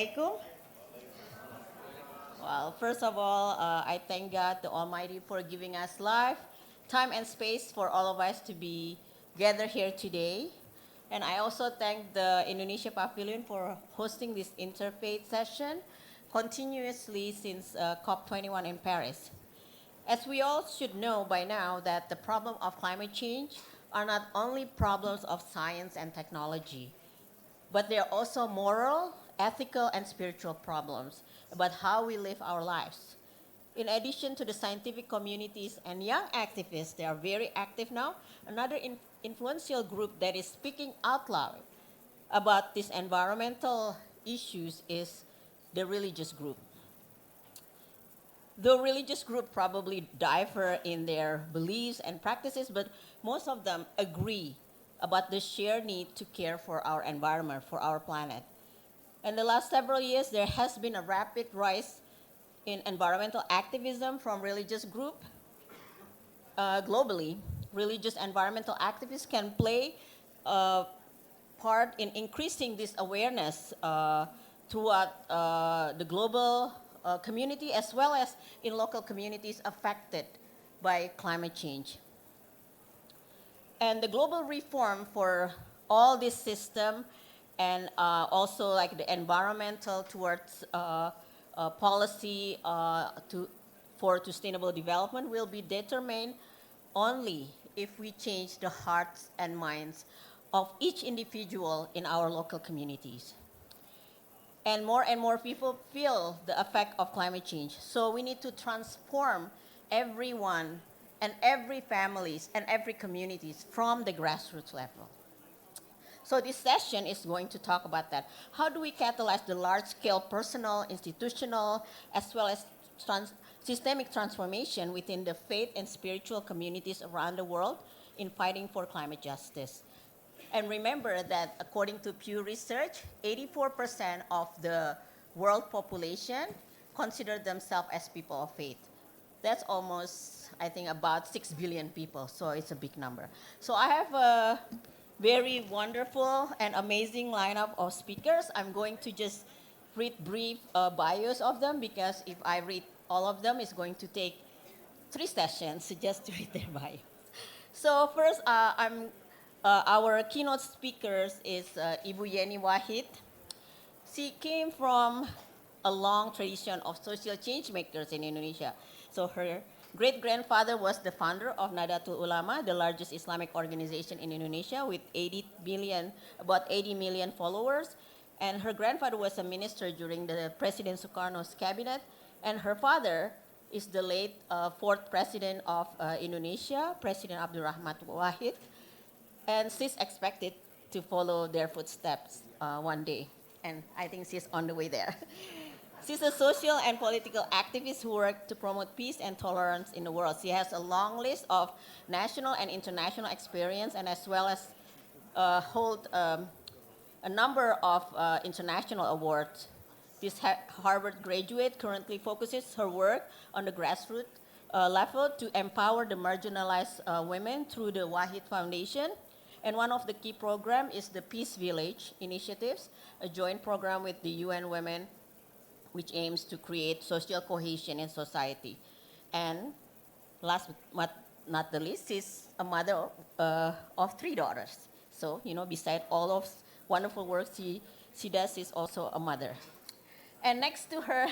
Assalamualaikum. Well, first of all, I thank God the Almighty for giving us life, time, and space for all of us to be gathered here today. And I also thank the Indonesia Pavilion for hosting this interfaith session continuously since COP21 in Paris. As we all should know by now that the problem of climate change are not only problems of science and technology, but they are also moral, ethical, and spiritual problems about how we live our lives. In addition to the scientific communities and young activists, they are very active now. Another influential group that is speaking out loud about these environmental issues is the religious group. The religious group probably differ in their beliefs and practices, but most of them agree about the shared need to care for our environment, for our planet. In the last several years, there has been a rapid rise in environmental activism from religious groups globally. Religious environmental activists can play a part in increasing this awareness throughout the global community as well as in local communities affected by climate change. And the global reform for all this system and also like the environmental towards policy for sustainable development will be determined only if we change the hearts and minds of each individual in our local communities. And more people feel the effect of climate change. So we need to transform everyone and every families and every communities from the grassroots level. So this session is going to talk about that. How do we catalyze the large-scale personal, institutional, as well as systemic transformation within the faith and spiritual communities around the world in fighting for climate justice? And remember that according to Pew Research, 84% of the world population consider themselves as people of faith. That's almost, I think, about 6 billion people, so it's a big number. So I have a very wonderful and amazing lineup of speakers. I'm going to just read brief bios of them because if I read all of them, it's going to take 3 sessions just to read their bio. So first, our keynote speakers is Ibu Yeni Wahid. She came from a long tradition of social change makers in Indonesia. So her great-grandfather was the founder of Nahdlatul Ulama, the largest Islamic organization in Indonesia with about 80 million followers. And her grandfather was a minister during the President Sukarno's cabinet. And her father is the late fourth president of Indonesia, President Abdurrahman Wahid. And she's expected to follow their footsteps one day. And I think she's on the way there. She's a social and political activist who works to promote peace and tolerance in the world. She has a long list of national and international experience and as well as hold a number of international awards. This Harvard graduate currently focuses her work on the grassroots level to empower the marginalized women through the Wahid Foundation. And one of the key programs is the Peace Village Initiatives, a joint program with the UN Women which aims to create social cohesion in society. And last but not the least, she's a mother of 3 daughters. So, beside all of wonderful work she does, she's also a mother. And next to her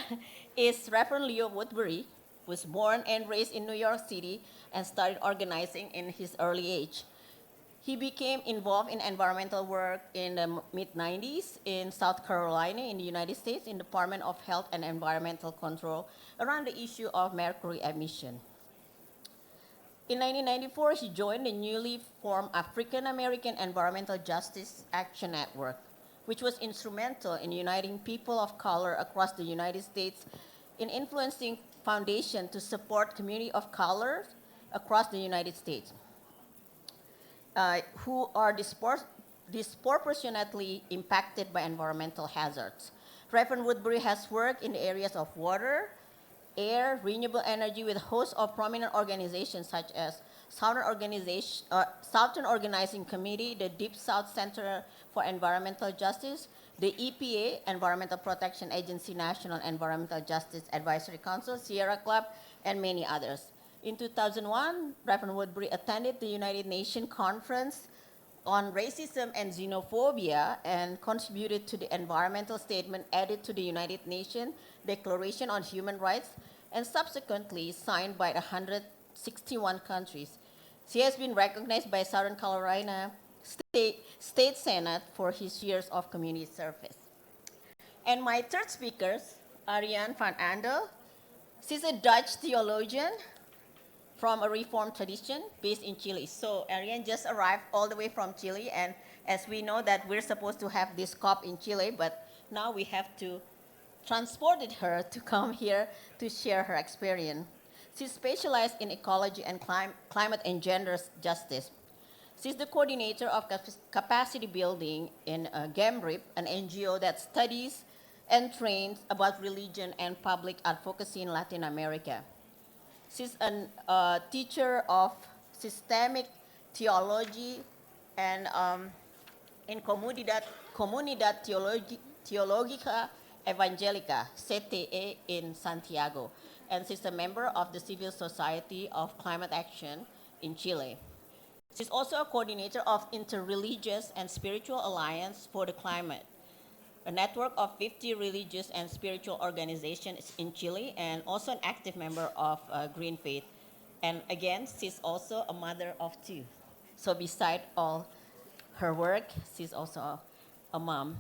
is Reverend Leo Woodbury, who was born and raised in New York City and started organizing in his early age. He became involved in environmental work in the mid-90s in South Carolina in the United States in the Department of Health and Environmental Control around the issue of mercury emission. In 1994, he joined the newly formed African American Environmental Justice Action Network, which was instrumental in uniting people of color across the United States in influencing foundation to support community of color across the United States. Who are disproportionately impacted by environmental hazards. Reverend Woodbury has worked in the areas of water, air, renewable energy with a host of prominent organizations such as Southern Organizing Committee, the Deep South Center for Environmental Justice, the EPA, Environmental Protection Agency, National Environmental Justice Advisory Council, Sierra Club, and many others. In 2001, Reverend Woodbury attended the United Nations Conference on Racism and Xenophobia and contributed to the environmental statement added to the United Nations Declaration on Human Rights and subsequently signed by 161 countries. She has been recognized by Southern Carolina State Senate for his years of community service. And my third speaker, Ariane van Andel. She's a Dutch theologian from a Reformed tradition based in Chile. So Ariane just arrived all the way from Chile, and as we know that we're supposed to have this COP in Chile, but now we have to transported her to come here to share her experience. She specialized in ecology and climate and gender justice. She's the coordinator of capacity building in GAMRIP, an NGO that studies and trains about religion and public advocacy in Latin America. She's a teacher of systemic theology and in Comunidad Teológica Evangélica, CTE, in Santiago. And she's a member of the Civil Society of Climate Action in Chile. She's also a coordinator of Interreligious and Spiritual Alliance for the Climate, a network of 50 religious and spiritual organizations in Chile, and also an active member of Green Faith. And again, she's also a mother of two. So beside all her work, she's also a mom.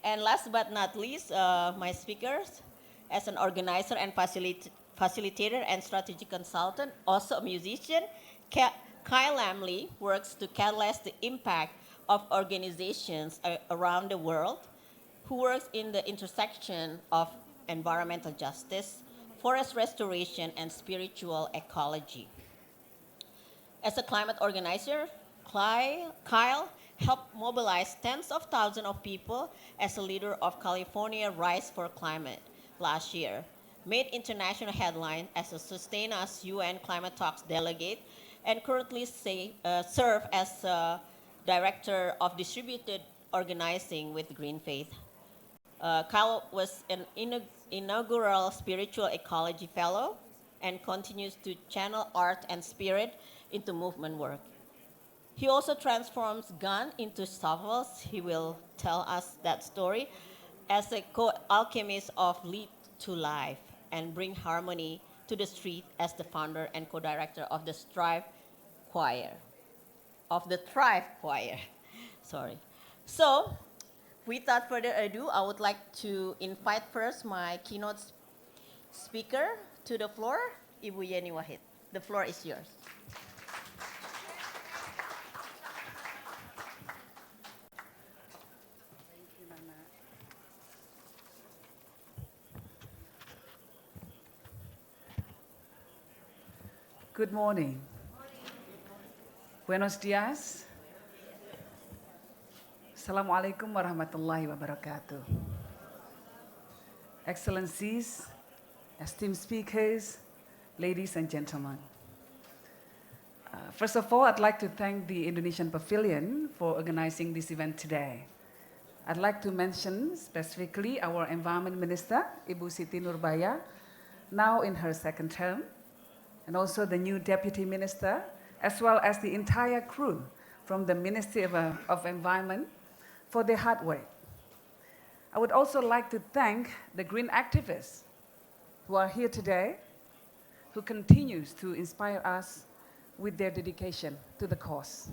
And last but not least, my speakers, as an organizer and facilitator and strategic consultant, also a musician, Kyle Lamley works to catalyze the impact of organizations around the world who works in the intersection of environmental justice, forest restoration, and spiritual ecology. As a climate organizer, Kyle helped mobilize tens of thousands of people as a leader of California Rise for Climate last year, made international headlines as a Sustain Us UN Climate Talks delegate, and currently serve as Director of Distributed Organizing with Green Faith. Kyle was an inaugural Spiritual Ecology Fellow and continues to channel art and spirit into movement work. He also transforms gun into shovels. He will tell us that story as a co-alchemist of Lead to Life and bring harmony to the street as the founder and co-director of the Thrive Choir. Sorry. So, without further ado, I would like to invite first my keynote speaker to the floor, Ibu Yeni Wahid. The floor is yours. Good morning. Buenos dias. Assalamualaikum warahmatullahi wabarakatuh. Excellencies, esteemed speakers, ladies and gentlemen. First of all, I'd like to thank the Indonesian Pavilion for organizing this event today. I'd like to mention specifically our Environment Minister, Ibu Siti Nurbaya, now in her second term, and also the new Deputy Minister, as well as the entire crew from the Ministry of Environment for their hard work. I would also like to thank the green activists who are here today, who continues to inspire us with their dedication to the cause.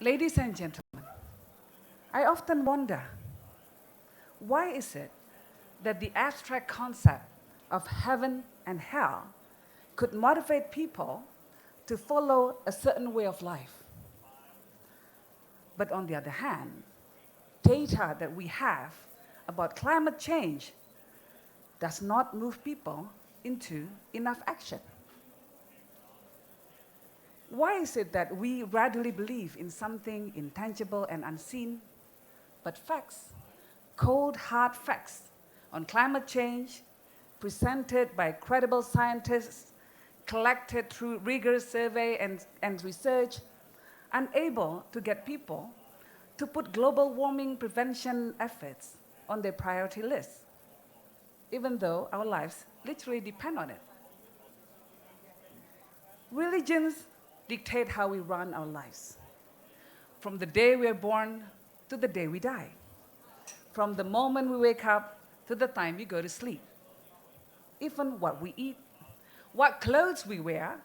Ladies and gentlemen, I often wonder, why is it that the abstract concept of heaven and hell could motivate people to follow a certain way of life? But on the other hand, data that we have about climate change does not move people into enough action. Why is it that we readily believe in something intangible and unseen, but facts, cold, hard facts on climate change, presented by credible scientists, collected through rigorous survey and research, unable to get people to put global warming prevention efforts on their priority list, even though our lives literally depend on it. Religions dictate how we run our lives, from the day we are born to the day we die, from the moment we wake up to the time we go to sleep. Even what we eat, what clothes we wear,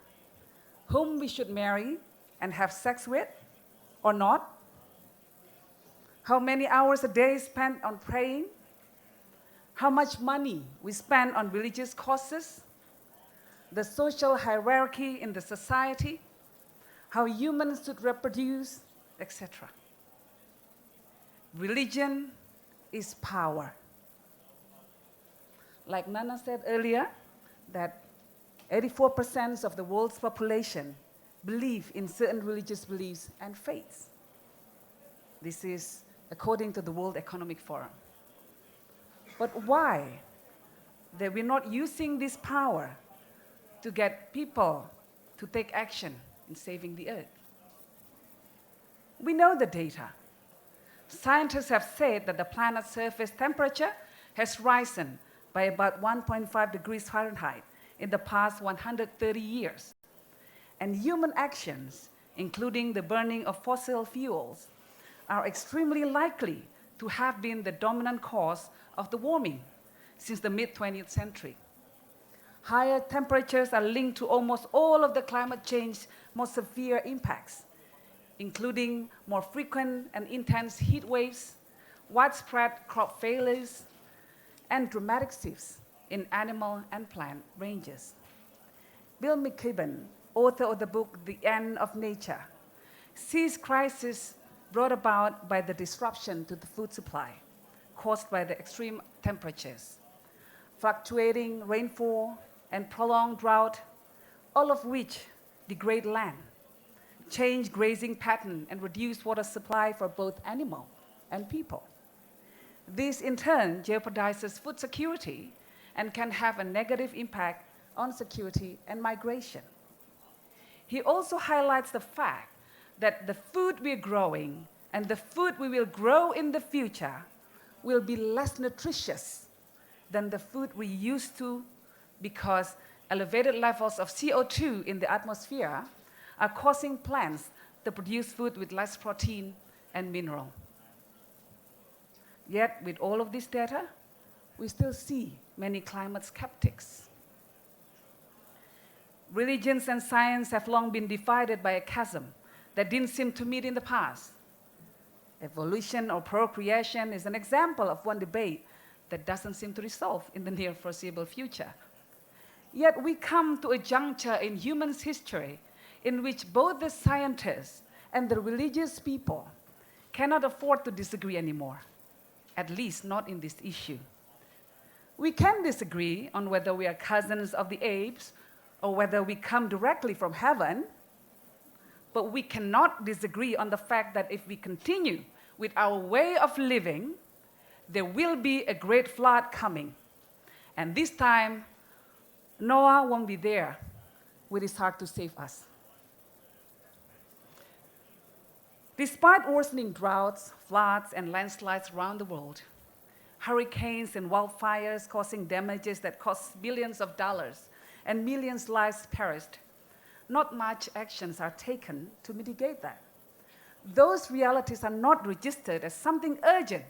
whom we should marry and have sex with or not, how many hours a day is spent on praying, how much money we spend on religious causes, the social hierarchy in the society, how humans should reproduce, etc. Religion is power. Like Nana said earlier, that 84% of the world's population believe in certain religious beliefs and faiths. This is according to the World Economic Forum. But why that we're not using this power to get people to take action in saving the earth? We know the data. Scientists have said that the planet's surface temperature has risen by about 1.5 degrees Fahrenheit in the past 130 years. And human actions, including the burning of fossil fuels, are extremely likely to have been the dominant cause of the warming since the mid-20th century. Higher temperatures are linked to almost all of the climate change's most severe impacts, including more frequent and intense heat waves, widespread crop failures, and dramatic shifts in animal and plant ranges. Bill McKibben, author of the book The End of Nature, sees crisis brought about by the disruption to the food supply caused by the extreme temperatures, fluctuating rainfall, and prolonged drought, all of which degrade land, change grazing pattern, and reduce water supply for both animal and people. This, in turn, jeopardizes food security and can have a negative impact on security and migration. He also highlights the fact that the food we're growing and the food we will grow in the future will be less nutritious than the food we used to, because elevated levels of CO2 in the atmosphere are causing plants to produce food with less protein and mineral. Yet, with all of this data, we still see many climate skeptics. Religions and science have long been divided by a chasm that didn't seem to meet in the past. Evolution or procreation is an example of one debate that doesn't seem to resolve in the near foreseeable future. Yet we come to a juncture in human history in which both the scientists and the religious people cannot afford to disagree anymore, at least not in this issue. We can disagree on whether we are cousins of the apes or whether we come directly from heaven, but we cannot disagree on the fact that if we continue with our way of living, there will be a great flood coming. And this time, Noah won't be there with his heart to save us. Despite worsening droughts, floods, and landslides around the world, hurricanes and wildfires causing damages that cost billions of dollars and millions of lives perished, not much actions are taken to mitigate that. Those realities are not registered as something urgent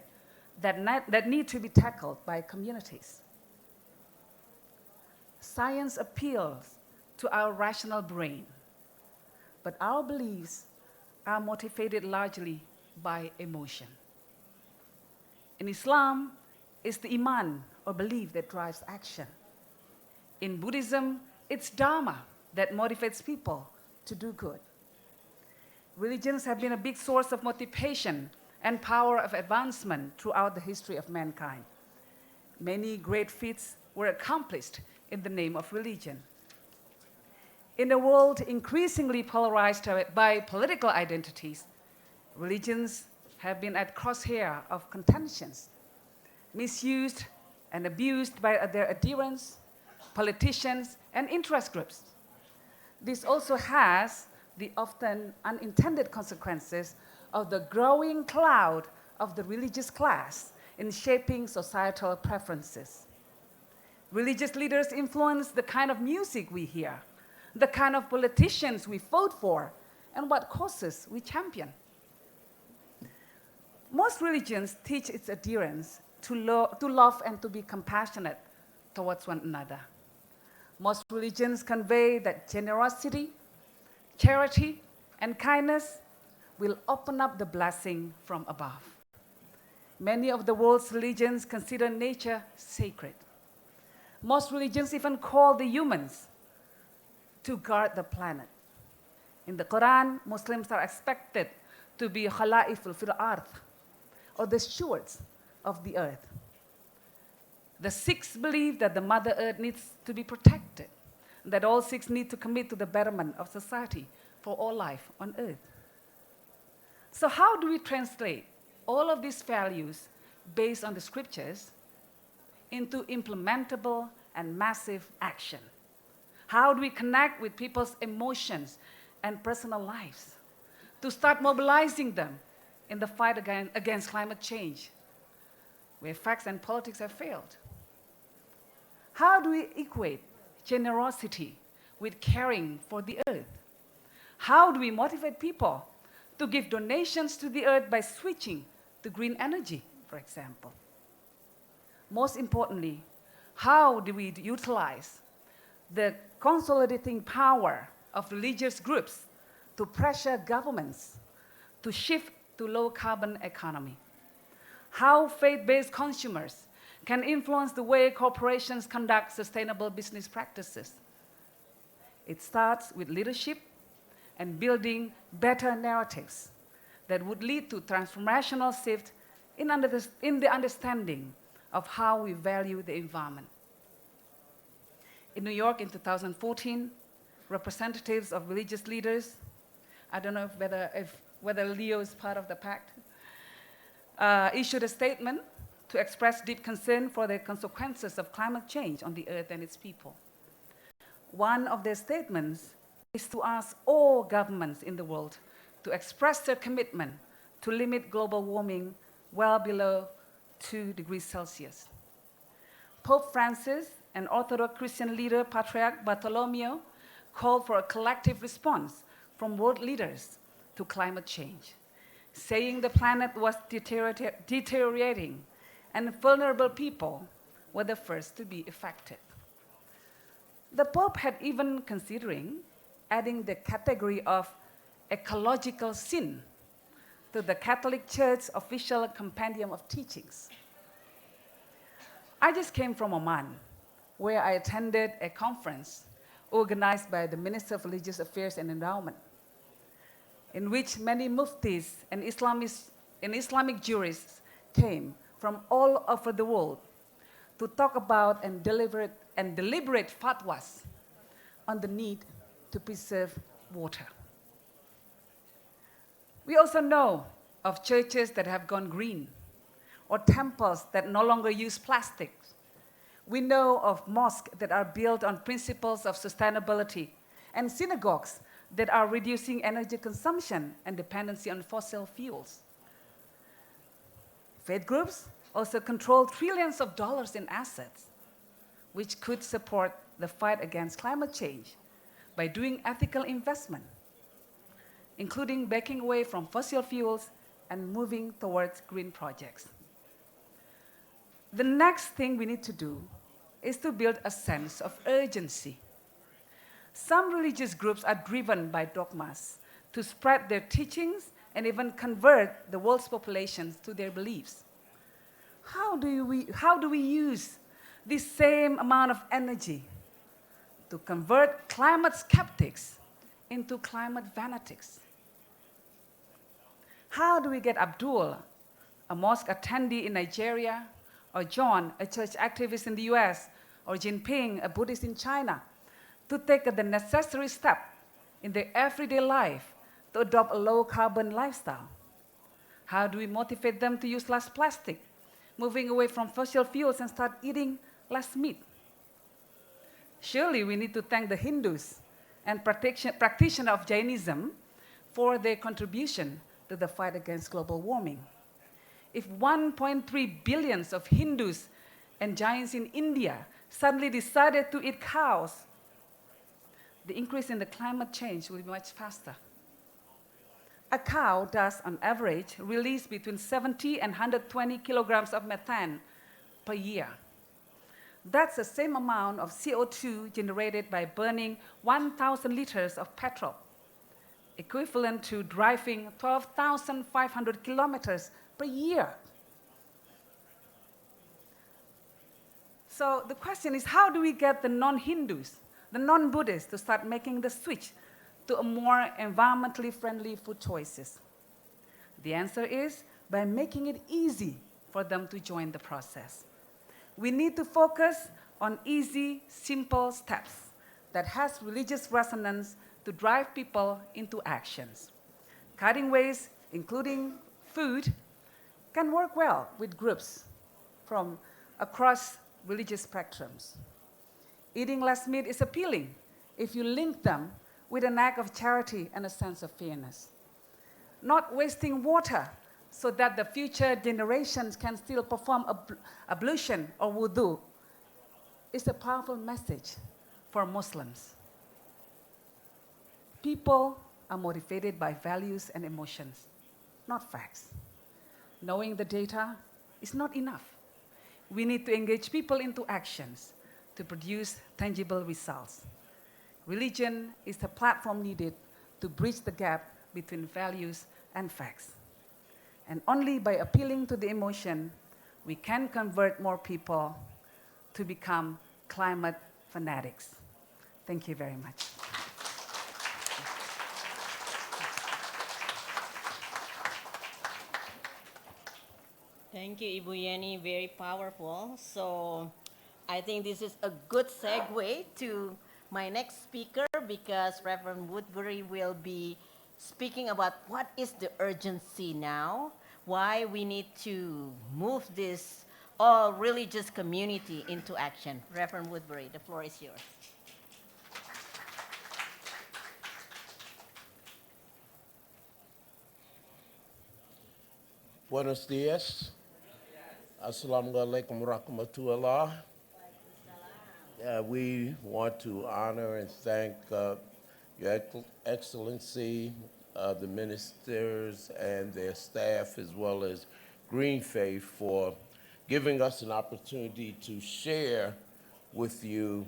that need to be tackled by communities. Science appeals to our rational brain, but our beliefs are motivated largely by emotion. In Islam, it's the iman, or belief, that drives action. In Buddhism, it's dharma that motivates people to do good. Religions have been a big source of motivation and power of advancement throughout the history of mankind. Many great feats were accomplished in the name of religion. In a world increasingly polarized by political identities, religions have been at crosshair of contentions, misused and abused by their adherents, politicians, and interest groups. This also has the often unintended consequences of the growing cloud of the religious class in shaping societal preferences. Religious leaders influence the kind of music we hear, the kind of politicians we vote for, and what causes we champion. Most religions teach its adherents to love and to be compassionate towards one another. Most religions convey that generosity, charity, and kindness will open up the blessing from above. Many of the world's religions consider nature sacred. Most religions even call the humans to guard the planet. In the Quran, Muslims are expected to be khala'iful fil ard, or the stewards of the earth. The Sikhs believe that the Mother Earth needs to be protected, that all Sikhs need to commit to the betterment of society for all life on earth. So how do we translate all of these values based on the scriptures into implementable and massive action? How do we connect with people's emotions and personal lives to start mobilizing them in the fight against climate change, where facts and politics have failed? How do we equate generosity with caring for the earth? How do we motivate people to give donations to the earth by switching to green energy, for example? Most importantly, how do we utilize the consolidating power of religious groups to pressure governments to shift to low-carbon economy? How faith-based consumers can influence the way corporations conduct sustainable business practices? It starts with leadership and building better narratives that would lead to transformational shift in the understanding of how we value the environment. In New York in 2014, representatives of religious leaders, I don't know whether Leo is part of the pact, issued a statement to express deep concern for the consequences of climate change on the earth and its people. One of their statements is to ask all governments in the world to express their commitment to limit global warming well below 2 degrees Celsius. Pope Francis and Orthodox Christian leader Patriarch Bartholomew called for a collective response from world leaders to climate change, saying the planet was deteriorating and vulnerable people were the first to be affected. The Pope had even considering adding the category of ecological sin to the Catholic Church's official compendium of teachings. I just came from Oman, where I attended a conference organized by the Minister of Religious Affairs and Endowment, in which many muftis and Islamic jurists came from all over the world to talk about and deliberate fatwas on the need to preserve water. We also know of churches that have gone green, or temples that no longer use plastic. We know of mosques that are built on principles of sustainability, and synagogues that are reducing energy consumption and dependency on fossil fuels. Faith groups also control trillions of dollars in assets, which could support the fight against climate change by doing ethical investment, including backing away from fossil fuels and moving towards green projects. The next thing we need to do is to build a sense of urgency. Some religious groups are driven by dogmas to spread their teachings and even convert the world's populations to their beliefs. How do we use this same amount of energy to convert climate skeptics into climate fanatics? How do we get Abdul, a mosque attendee in Nigeria, or John, a church activist in the US, or Jinping, a Buddhist in China, to take the necessary step in their everyday life to adopt a low-carbon lifestyle? How do we motivate them to use less plastic, moving away from fossil fuels and start eating less meat? Surely we need to thank the Hindus and practitioners of Jainism for their contribution to the fight against global warming. If 1.3 billion of Hindus and Jains in India suddenly decided to eat cows, the increase in the climate change will be much faster. A cow does, on average, release between 70 and 120 kilograms of methane per year. That's the same amount of CO2 generated by burning 1,000 liters of petrol, equivalent to driving 12,500 kilometers per year. So the question is, how do we get the non-Hindus, the non-Buddhists, to start making the switch to a more environmentally friendly food choices? The answer is by making it easy for them to join the process. We need to focus on easy, simple steps that has religious resonance to drive people into actions. Cutting waste, including food, can work well with groups from across religious spectrums. Eating less meat is appealing if you link them with an act of charity and a sense of fairness. Not wasting water so that the future generations can still perform ablution or wudu is a powerful message for Muslims. People are motivated by values and emotions, not facts. Knowing the data is not enough. We need to engage people into actions to produce tangible results. Religion is the platform needed to bridge the gap between values and facts. And only by appealing to the emotion, we can convert more people to become climate fanatics. Thank you very much. Thank you, Ibu Yeni. Very powerful. So I think this is a good segue to my next speaker because Reverend Woodbury will be speaking about what is the urgency now, why we need to move this all religious community into action. Reverend Woodbury, the floor is yours. Buenos dias. Assalamualaikum warahmatullah. We want to honor and thank Your Excellency, the ministers and their staff, as well as Green Faith, for giving us an opportunity to share with you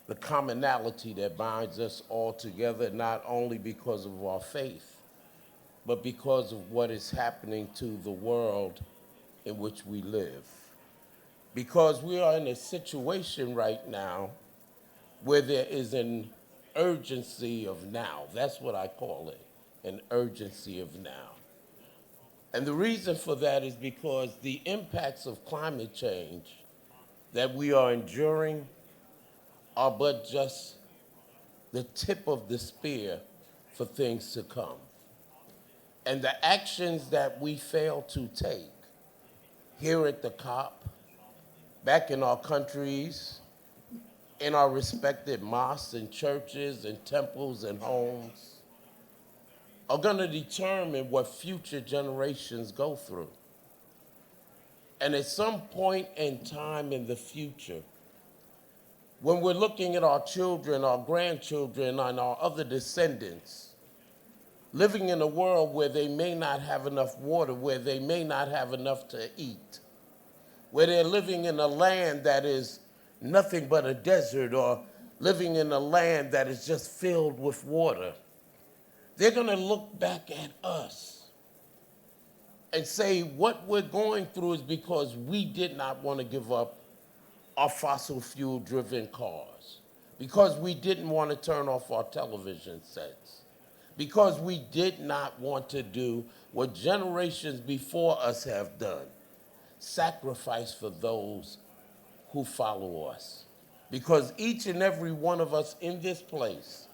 the commonality that binds us all together, not only because of our faith, but because of what is happening to the world in which we live. Because we are in a situation right now where there is an urgency of now. That's what I call it, an urgency of now. And the reason for that is because the impacts of climate change that we are enduring are but just the tip of the spear for things to come. And the actions that we fail to take here at the COP, back in our countries, in our respective mosques and churches and temples and homes, are going to determine what future generations go through. And at some point in time in the future, when we're looking at our children, our grandchildren, and our other descendants, living in a world where they may not have enough water, where they may not have enough to eat, where they're living in a land that is nothing but a desert, or living in a land that is just filled with water, they're going to look back at us and say what we're going through is because we did not want to give up our fossil fuel-driven cars, because we didn't want to turn off our television sets, because we did not want to do what generations before us have done, sacrifice for those who follow us. Because each and every one of us in this place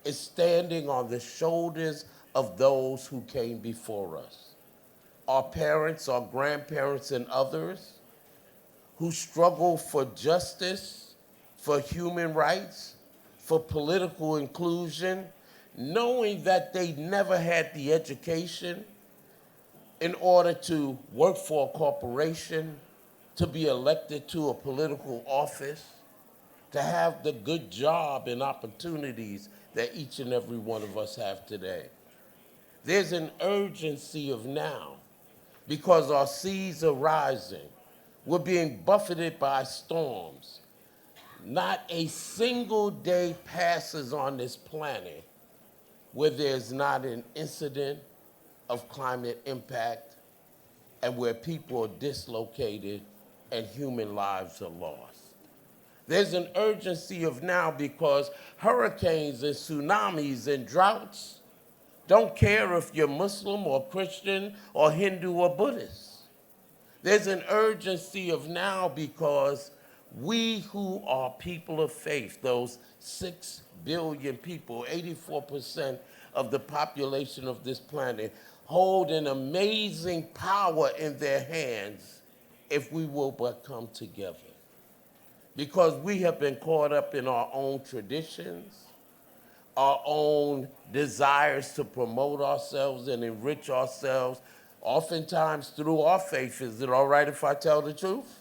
is standing on the shoulders of those who came before us. Our parents, our grandparents, and others who struggled for justice, for human rights, for political inclusion, knowing that they never had the education, in order to work for a corporation, to be elected to a political office, to have the good job and opportunities that each and every one of us have today. There's an urgency of now because our seas are rising. We're being buffeted by storms. Not a single day passes on this planet where there's not an incident of climate impact and where people are dislocated and human lives are lost. There's an urgency of now because hurricanes and tsunamis and droughts don't care if you're Muslim or Christian or Hindu or Buddhist. There's an urgency of now because we who are people of faith, those 6 billion people, 84% of the population of this planet, hold an amazing power in their hands if we will but come together. Because we have been caught up in our own traditions, our own desires to promote ourselves and enrich ourselves, oftentimes through our faith. Is it all right if I tell the truth?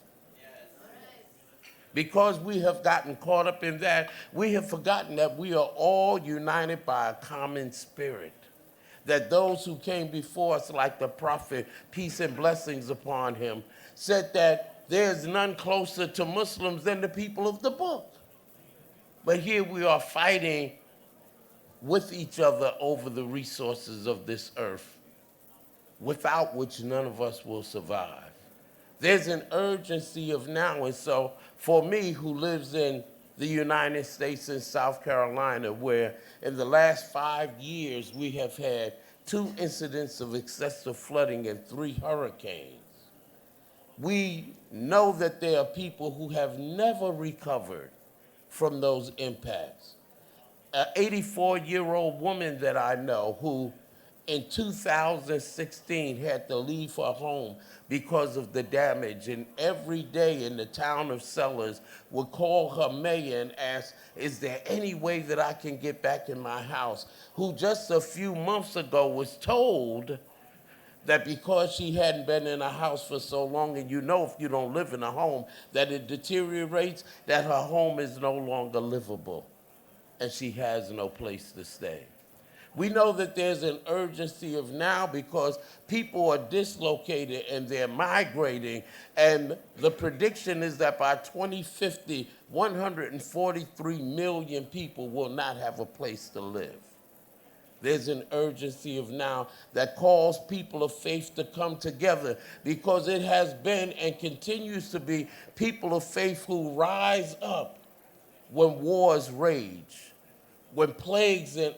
Because we have gotten caught up in that, we have forgotten that we are all united by a common spirit. That those who came before us, like the prophet, peace and blessings upon him, said that there's none closer to Muslims than the people of the book. But here we are fighting with each other over the resources of this earth, without which none of us will survive. There's an urgency of now, and so for me, who lives in the United States and South Carolina, where in the last 5 years we have had 2 incidents of excessive flooding and 3 hurricanes, we know that there are people who have never recovered from those impacts. An 84-year-old woman that I know who in 2016 had to leave her home because of the damage, and every day in the town of Sellers would call her mayor and ask, is there any way that I can get back in my house? Who just a few months ago was told that because she hadn't been in a house for so long, and you know if you don't live in a home that it deteriorates, that her home is no longer livable and she has no place to stay. We know that there's an urgency of now because people are dislocated and they're migrating, and the prediction is that by 2050, 143 million people will not have a place to live. There's an urgency of now that calls people of faith to come together because it has been and continues to be people of faith who rise up when wars rage, when plagues and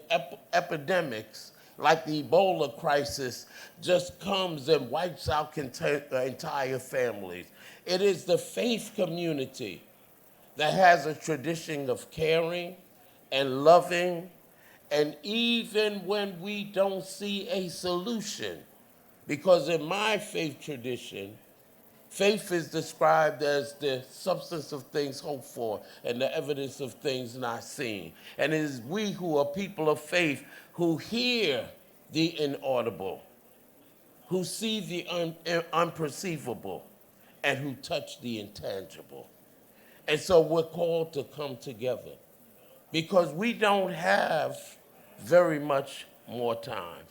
epidemics like the Ebola crisis just comes and wipes out entire families. It is the faith community that has a tradition of caring and loving, and even when we don't see a solution, because in my faith tradition, faith is described as the substance of things hoped for and the evidence of things not seen. And it is we who are people of faith who hear the inaudible, who see the unperceivable, and who touch the intangible. And so we're called to come together because we don't have very much more time.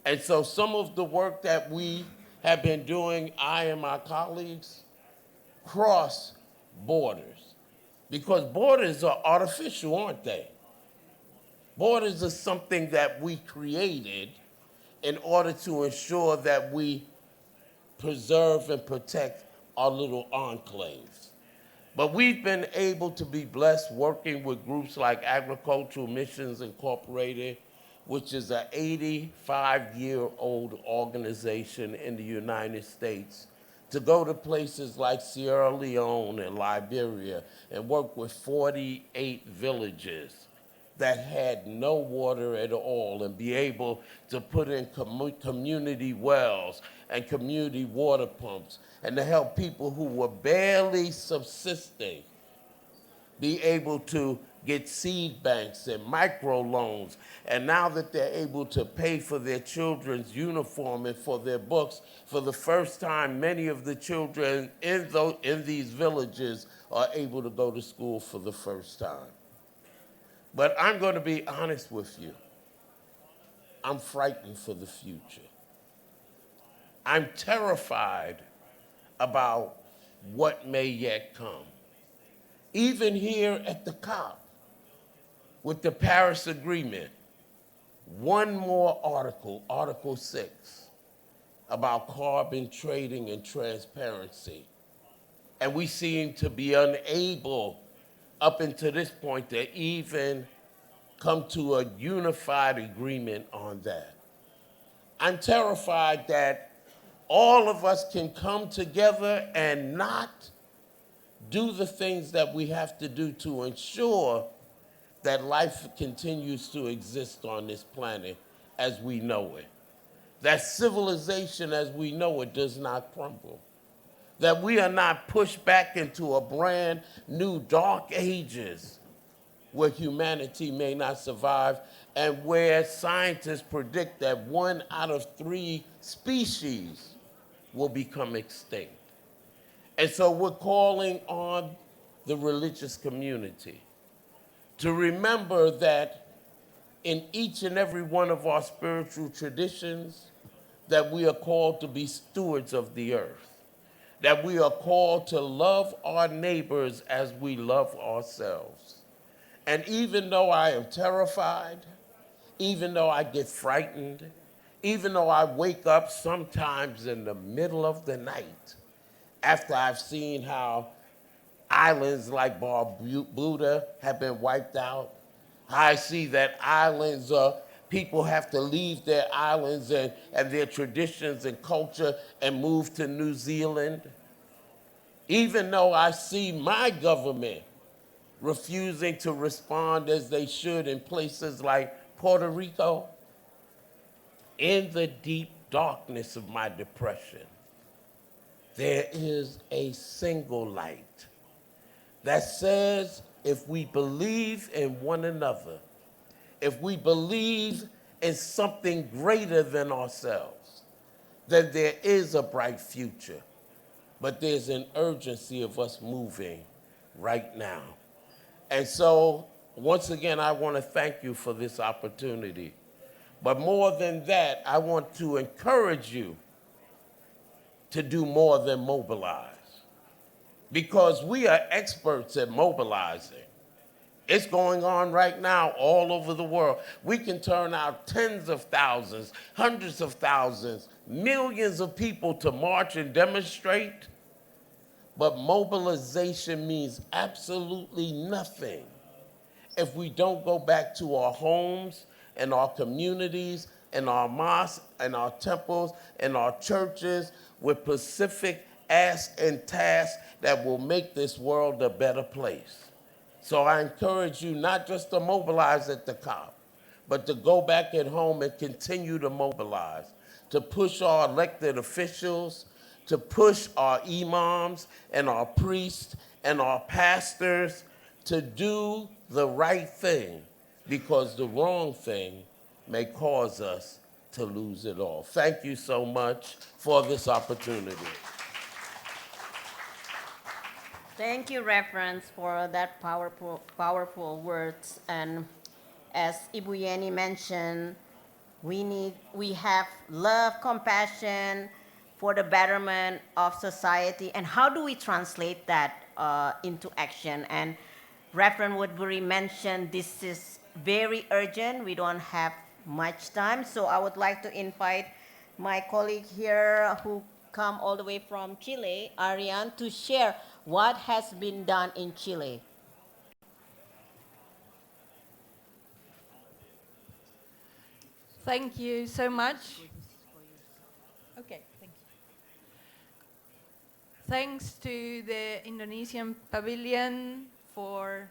And so some of the work that we have been doing, I and my colleagues, cross borders. Because borders are artificial, aren't they? Borders are something that we created in order to ensure that we preserve and protect our little enclaves. But we've been able to be blessed working with groups like Agricultural Missions Incorporated, which is an 85-year-old organization in the United States, to go to places like Sierra Leone and Liberia and work with 48 villages that had no water at all and be able to put in community wells and community water pumps and to help people who were barely subsisting be able to get seed banks and micro loans. And now that they're able to pay for their children's uniform and for their books, for the first time, many of the children in these villages are able to go to school for the first time. But I'm going to be honest with you. I'm frightened for the future. I'm terrified about what may yet come. Even here at the COP, with the Paris Agreement, one more article, Article 6, about carbon trading and transparency. And we seem to be unable, up until this point, to even come to a unified agreement on that. I'm terrified that all of us can come together and not do the things that we have to do to ensure that life continues to exist on this planet as we know it. That civilization as we know it does not crumble. That we are not pushed back into a brand new dark ages where humanity may not survive and where scientists predict that 1 out of 3 species will become extinct. And so we're calling on the religious community to remember that in each and every one of our spiritual traditions, that we are called to be stewards of the earth, that we are called to love our neighbors as we love ourselves. And even though I am terrified, even though I get frightened, even though I wake up sometimes in the middle of the night after I've seen how islands like Barbuda have been wiped out, I see that islands, people have to leave their islands and their traditions and culture and move to New Zealand. Even though I see my government refusing to respond as they should in places like Puerto Rico, in the deep darkness of my depression, there is a single light that says if we believe in one another, if we believe in something greater than ourselves, then there is a bright future. But there's an urgency of us moving right now. And so, once again, I want to thank you for this opportunity. But more than that, I want to encourage you to do more than mobilize. Because we are experts at mobilizing. It's going on right now all over the world. We can turn out tens of thousands, hundreds of thousands, millions of people to march and demonstrate. But mobilization means absolutely nothing if we don't go back to our homes and our communities and our mosques and our temples and our churches with specific asks and tasks that will make this world a better place. So I encourage you not just to mobilize at the COP, but to go back at home and continue to mobilize, to push our elected officials, to push our imams and our priests and our pastors to do the right thing, because the wrong thing may cause us to lose it all. Thank you so much for this opportunity. Thank you, Reverend, for that powerful words. And as Ibu Yeni mentioned, we have love, compassion for the betterment of society. And how do we translate that into action? And Reverend Woodbury mentioned this is very urgent. We don't have much time. So I would like to invite my colleague here who come all the way from Chile, Ariane, to share what has been done in Chile. Thank you so much. Okay, thank you. Thanks to the Indonesian Pavilion for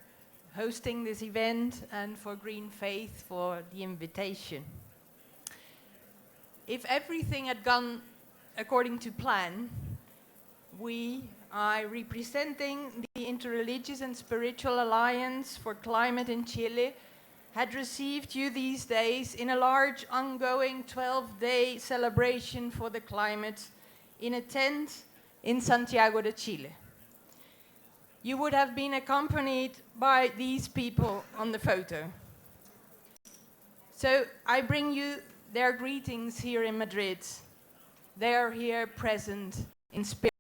hosting this event and for Green Faith for the invitation. If everything had gone according to plan, I representing the Interreligious and Spiritual Alliance for Climate in Chile, had received you these days in a large ongoing 12-day celebration for the climate in a tent in Santiago de Chile. You would have been accompanied by these people on the photo. So I bring you their greetings here in Madrid. They are here present in spirit.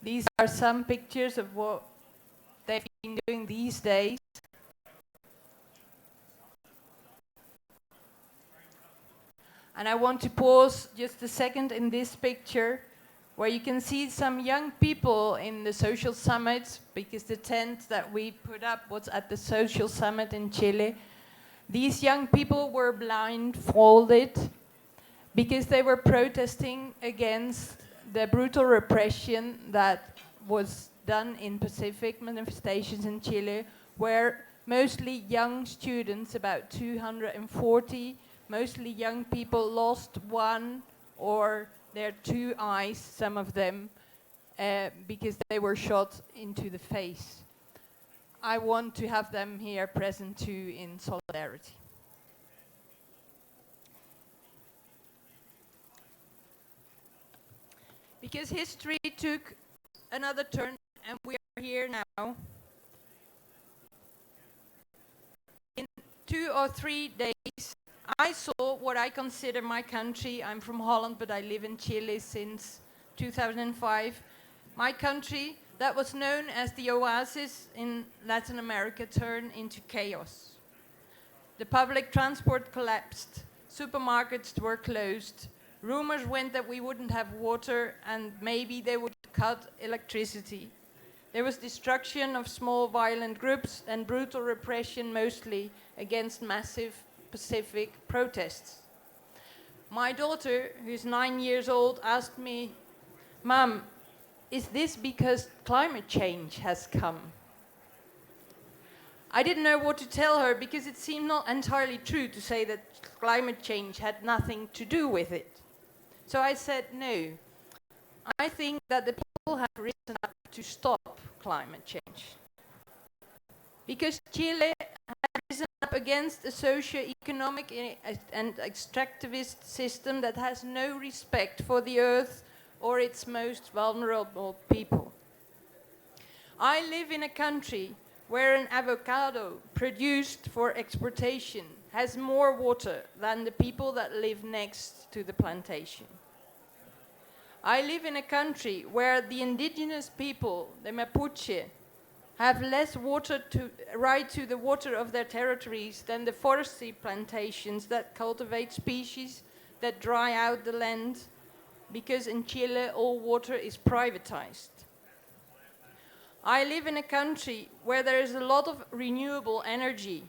These are some pictures of what they've been doing these days. And I want to pause just a second in this picture where you can see some young people in the social summit, because the tent that we put up was at the social summit in Chile. These young people were blindfolded because they were protesting against the brutal repression that was done in Pacific manifestations in Chile, where mostly young students, about 240, mostly young people, lost one or their two eyes, some of them, because they were shot into the face. I want to have them here present too in solidarity. Because history took another turn and we are here now. In 2 or 3 days, I saw what I consider my country. I'm from Holland, but I live in Chile since 2005. My country, that was known as the oasis in Latin America, turned into chaos. The public transport collapsed, supermarkets were closed, rumors went that we wouldn't have water and maybe they would cut electricity. There was destruction of small violent groups and brutal repression, mostly against massive Pacific protests. My daughter, who's 9 years old, asked me, "Mom, is this because climate change has come?" I didn't know what to tell her because it seemed not entirely true to say that climate change had nothing to do with it. So I said, no. I think that the people have risen up to stop climate change. Because Chile had risen up against a socio-economic and extractivist system that has no respect for the earth or its most vulnerable people. I live in a country where an avocado produced for exportation has more water than the people that live next to the plantation. I live in a country where the indigenous people, the Mapuche, have less right to the water of their territories than the forestry plantations that cultivate species that dry out the land, because in Chile all water is privatized. I live in a country where there is a lot of renewable energy,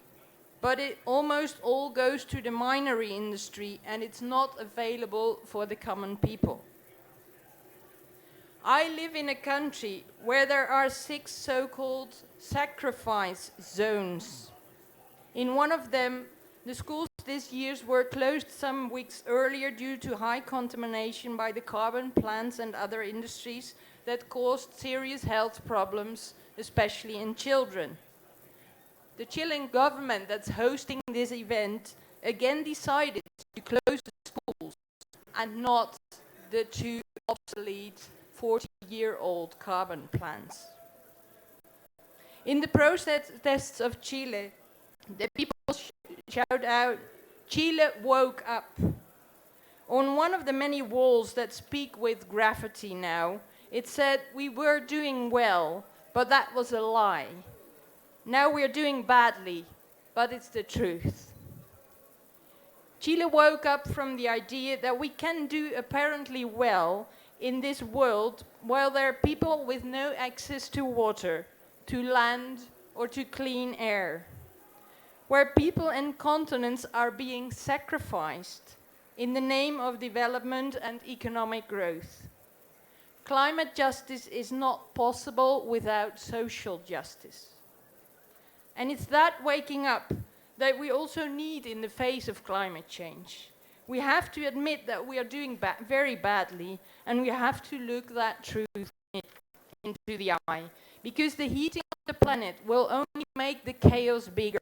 but it almost all goes to the minery industry and it's not available for the common people. I live in a country where there are 6 so-called sacrifice zones. In one of them, the schools this year were closed some weeks earlier due to high contamination by the carbon plants and other industries that caused serious health problems, especially in children. The Chilean government that's hosting this event again decided to close the schools and not the 2 obsolete 40-year-old carbon plants. In the protests of Chile, the people shout out, "Chile woke up." On one of the many walls that speak with graffiti now, it said, "We were doing well, but that was a lie. Now we're doing badly, but it's the truth." Chile woke up from the idea that we can do apparently well in this world while there are people with no access to water, to land, or to clean air. Where people and continents are being sacrificed in the name of development and economic growth. Climate justice is not possible without social justice. And it's that waking up that we also need in the face of climate change. We have to admit that we are doing very badly, and we have to look that truth into the eye. Because the heating of the planet will only make the chaos bigger.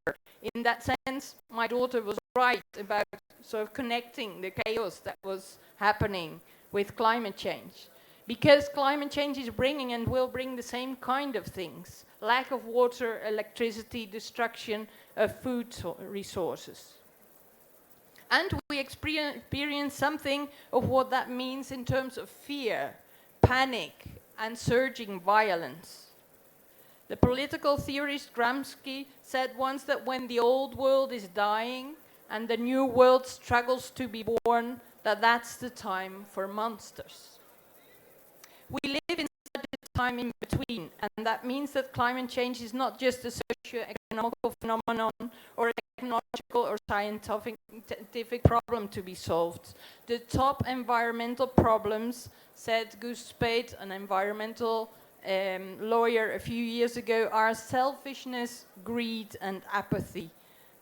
In that sense, my daughter was right about sort of connecting the chaos that was happening with climate change. Because climate change is bringing and will bring the same kind of things. Lack of water, electricity, destruction of food resources. And we experience something of what that means in terms of fear, panic, and surging violence. The political theorist Gramsci said once that when the old world is dying and the new world struggles to be born, that's the time for monsters. We live in such a time in between, and that means that climate change is not just a socio-economic phenomenon or a technological or scientific problem to be solved. The top environmental problems, said Gus Spade, an environmental lawyer a few years ago, are selfishness, greed, and apathy.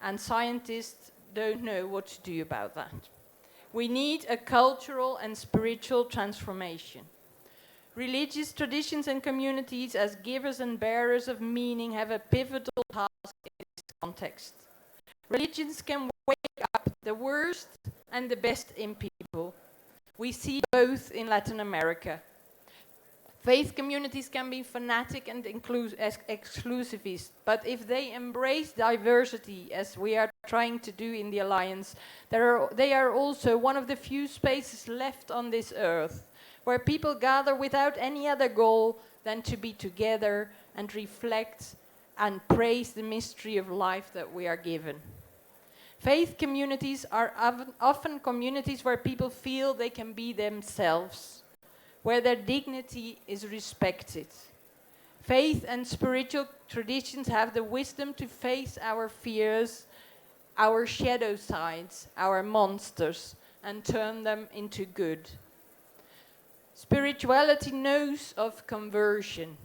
And scientists don't know what to do about that. We need a cultural and spiritual transformation. Religious traditions and communities as givers and bearers of meaning have a pivotal task in this context. Religions can wake up the worst and the best in people. We see both in Latin America. Faith communities can be fanatic and exclusivist, but if they embrace diversity, as we are trying to do in the Alliance, they are also one of the few spaces left on this earth where people gather without any other goal than to be together and reflect and praise the mystery of life that we are given. Faith communities are often communities where people feel they can be themselves, where their dignity is respected. Faith and spiritual traditions have the wisdom to face our fears, our shadow sides, our monsters, and turn them into good. Spirituality knows of conversion,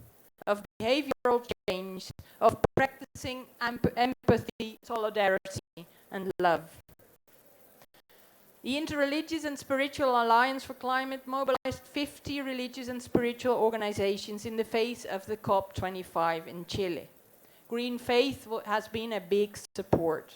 of behavioral change, of practicing empathy, solidarity, and love. The Interreligious and Spiritual Alliance for Climate mobilized 50 religious and spiritual organizations in the face of the COP25 in Chile. Green Faith has been a big support.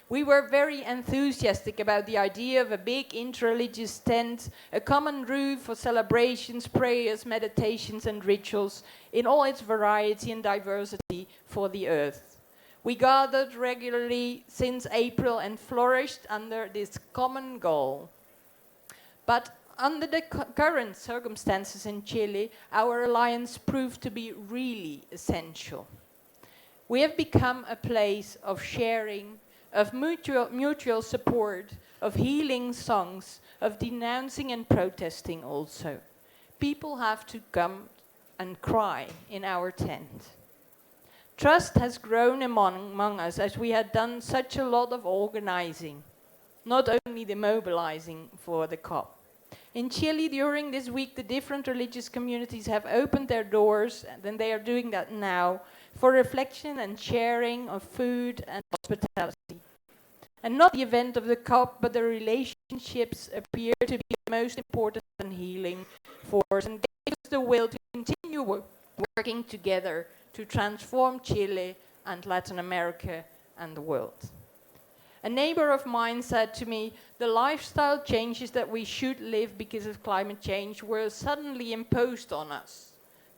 We were very enthusiastic about the idea of a big interreligious tent, a common roof for celebrations, prayers, meditations, and rituals in all its variety and diversity for the earth. We gathered regularly since April and flourished under this common goal. But under the current circumstances in Chile, our alliance proved to be really essential. We have become a place of sharing, of mutual support, of healing songs, of denouncing and protesting also. People have to come and cry in our tent. Trust has grown among us as we had done such a lot of organizing, not only the mobilizing for the COP. In Chile, during this week, the different religious communities have opened their doors, and they are doing that now, for reflection and sharing of food and hospitality. And not the event of the COP, but the relationships appear to be the most important and healing force, and gave us the will to continue working together to transform Chile and Latin America and the world. A neighbor of mine said to me, the lifestyle changes that we should live because of climate change were suddenly imposed on us.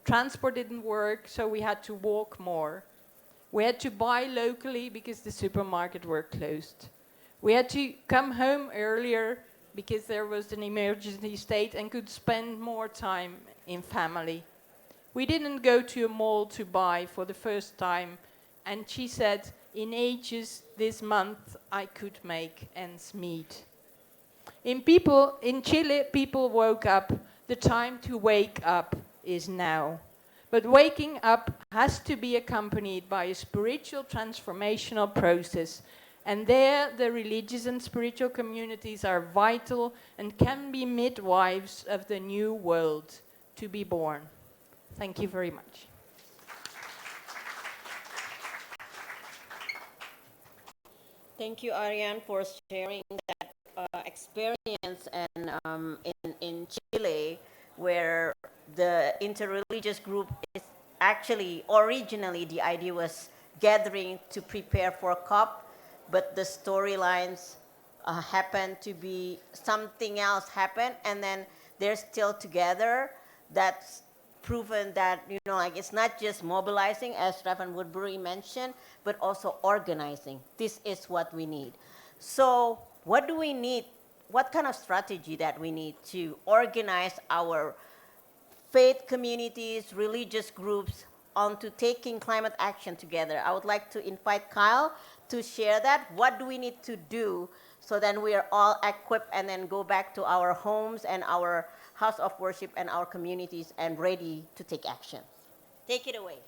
Transport didn't work, so we had to walk more. We had to buy locally because the supermarkets were closed. We had to come home earlier because there was an emergency state and could spend more time in family. We didn't go to a mall to buy for the first time, and she said, in ages this month I could make ends meet. In Chile, people woke up. The time to wake up is now. But waking up has to be accompanied by a spiritual transformational process, and there the religious and spiritual communities are vital and can be midwives of the new world to be born. Thank you very much. Thank you, Ariane, for sharing that experience in Chile, where the interreligious group is actually originally the idea was gathering to prepare for COP, but the storylines happened to be something else happened, and then they're still together. That's proven that, you know, like it's not just mobilizing, as Reverend Woodbury mentioned, but also organizing. This is what we need. So what do we need? What kind of strategy that we need to organize our faith communities, religious groups onto taking climate action together? I would like to invite Kyle to share that. What do we need to do so then we are all equipped and then go back to our homes and our house of worship and our communities and ready to take action? Take it away.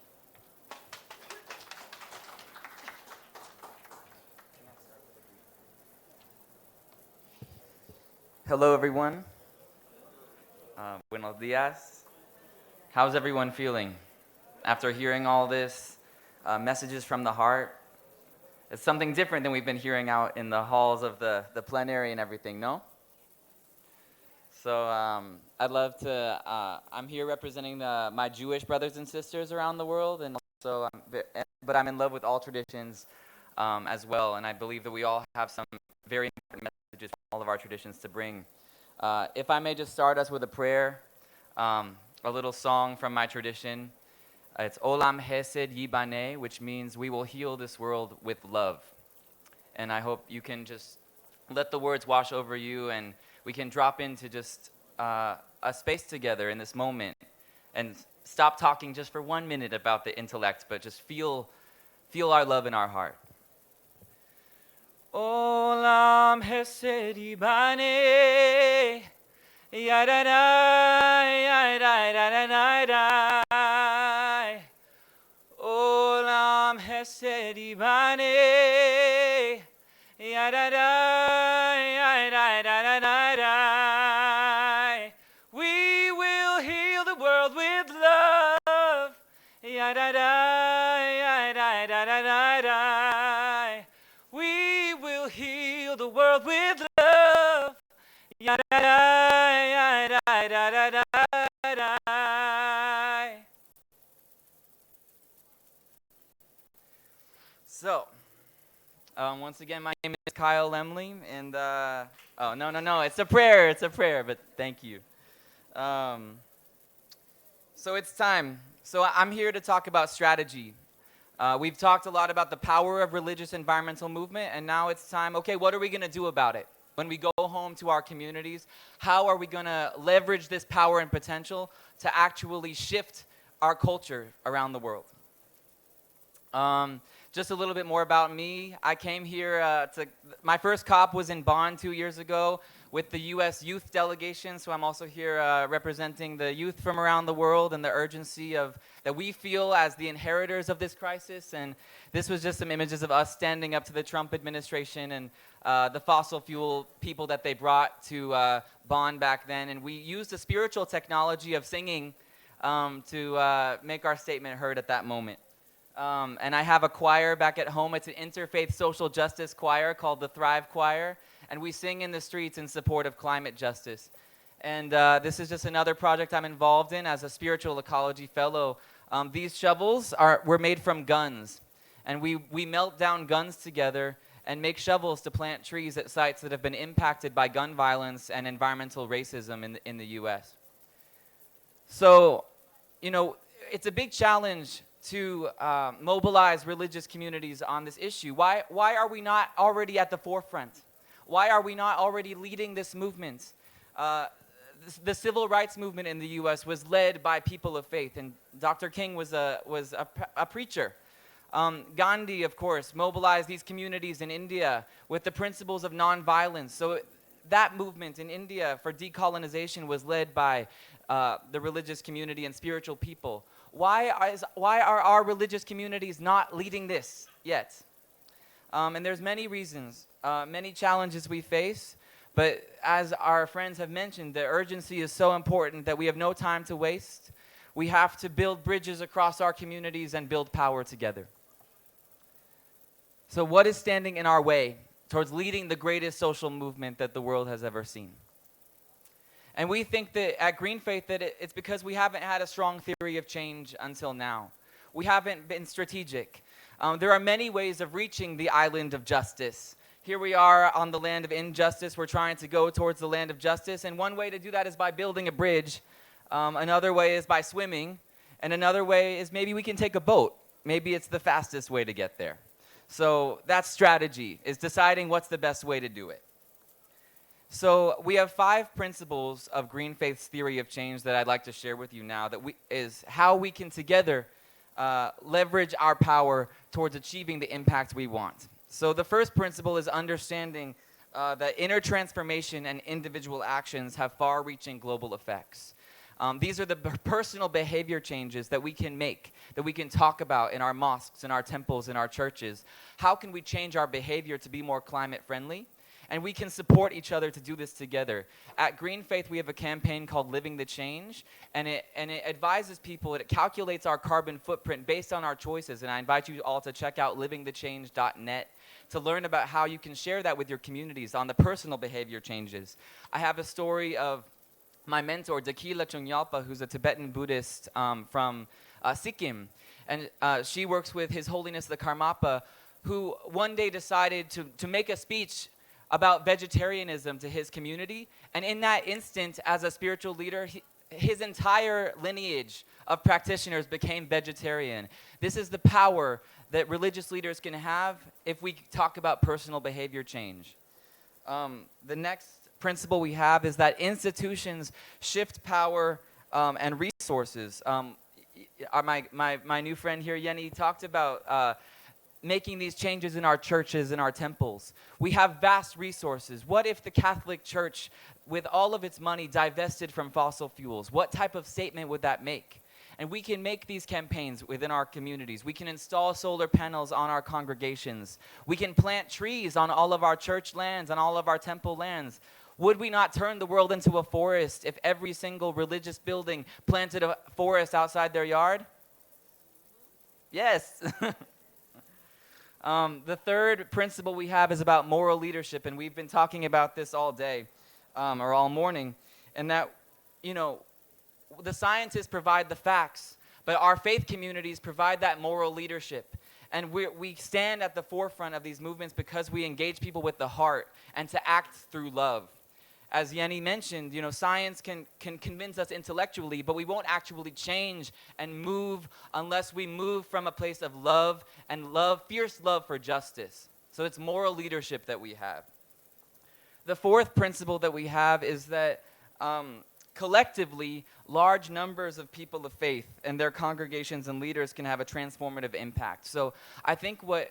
Hello, everyone. Buenos dias. How's everyone feeling after hearing all this messages from the heart? It's something different than we've been hearing out in the halls of the plenary and everything, no? So I'd love to, I'm here representing my Jewish brothers and sisters around the world, and also, but I'm in love with all traditions as well, and I believe that we all have some very important messages from all of our traditions to bring. If I may just start us with a prayer, a little song from my tradition. It's Olam Hesed Yibane, which means we will heal this world with love. And I hope you can just let the words wash over you, and we can drop into just a space together in this moment and stop talking just for 1 minute about the intellect, but just feel our love in our heart. Olam Hesed Yibane, Yadadai, Yadadai, Olam Hesed Yibane, Yadadai, Yadadai. We will heal the world with love, Yadadai, Yadadai. We will heal the world with love, Yadadai, Yadadai. So, once again, my name is Kyle Lemley, and oh, no, it's a prayer, but thank you. So it's time. So I'm here to talk about strategy. We've talked a lot about the power of religious environmental movement, and now it's time, okay, what are we going to do about it? When we go home to our communities, how are we going to leverage this power and potential to actually shift our culture around the world? Just a little bit more about me. I came here my first COP was in Bonn 2 years ago with the U.S. youth delegation, so I'm also here representing the youth from around the world and the urgency that we feel as the inheritors of this crisis. And this was just some images of us standing up to the Trump administration and the fossil fuel people that they brought to Bonn back then. And we used the spiritual technology of singing to make our statement heard at that moment. And I have a choir back at home. It's an interfaith social justice choir called the Thrive Choir, and we sing in the streets in support of climate justice. And this is just another project I'm involved in as a spiritual ecology fellow. These shovels were made from guns, and we melt down guns together and make shovels to plant trees at sites that have been impacted by gun violence and environmental racism in the U.S. So, you know, it's a big challenge to mobilize religious communities on this issue. Why are we not already at the forefront? Why are we not already leading this movement? The civil rights movement in the U.S. was led by people of faith, and Dr. King was a preacher. Gandhi, of course, mobilized these communities in India with the principles of nonviolence. So that movement in India for decolonization was led by the religious community and spiritual people. Why are our religious communities not leading this yet? And there's many reasons, many challenges we face, but as our friends have mentioned, the urgency is so important that we have no time to waste. We have to build bridges across our communities and build power together. So what is standing in our way towards leading the greatest social movement that the world has ever seen. And we think that at Green Faith that it's because we haven't had a strong theory of change until now. We haven't been strategic. There are many ways of reaching the island of justice. Here we are on the land of injustice. We're trying to go towards the land of justice. And one way to do that is by building a bridge. Another way is by swimming. And another way is maybe we can take a boat. Maybe it's the fastest way to get there. So that's strategy, is deciding what's the best way to do it. So we have 5 principles of Green Faith's theory of change that I'd like to share with you now, that is how we can together leverage our power towards achieving the impact we want. So the first principle is understanding that inner transformation and individual actions have far-reaching global effects. These are the personal behavior changes that we can make, that we can talk about in our mosques, in our temples, in our churches. How can we change our behavior to be more climate-friendly? And we can support each other to do this together. At Green Faith, we have a campaign called Living the Change, and it advises people, it calculates our carbon footprint based on our choices. And I invite you all to check out livingthechange.net to learn about how you can share that with your communities on the personal behavior changes. I have a story of my mentor, Dakila Chungyalpa, who's a Tibetan Buddhist from Sikkim. And she works with His Holiness the Karmapa, who one day decided to make a speech about vegetarianism to his community. And in that instant, as a spiritual leader, his entire lineage of practitioners became vegetarian. This is the power that religious leaders can have if we talk about personal behavior change. The next principle we have is that institutions shift power and resources. My new friend here, Yenny, talked about making these changes in our churches and our temples. We have vast resources. What if the Catholic Church, with all of its money, divested from fossil fuels? What type of statement would that make? And we can make these campaigns within our communities. We can install solar panels on our congregations. We can plant trees on all of our church lands, on all of our temple lands. Would we not turn the world into a forest if every single religious building planted a forest outside their yard? Yes. The third principle we have is about moral leadership, and we've been talking about this all day, or all morning, and that, you know, the scientists provide the facts, but our faith communities provide that moral leadership. And we stand at the forefront of these movements because we engage people with the heart and to act through love. As Yenny mentioned, you know, science can convince us intellectually, but we won't actually change and move unless we move from a place of love and love, fierce love for justice. So it's moral leadership that we have. The fourth principle that we have is that collectively, large numbers of people of faith and their congregations and leaders can have a transformative impact. So I think what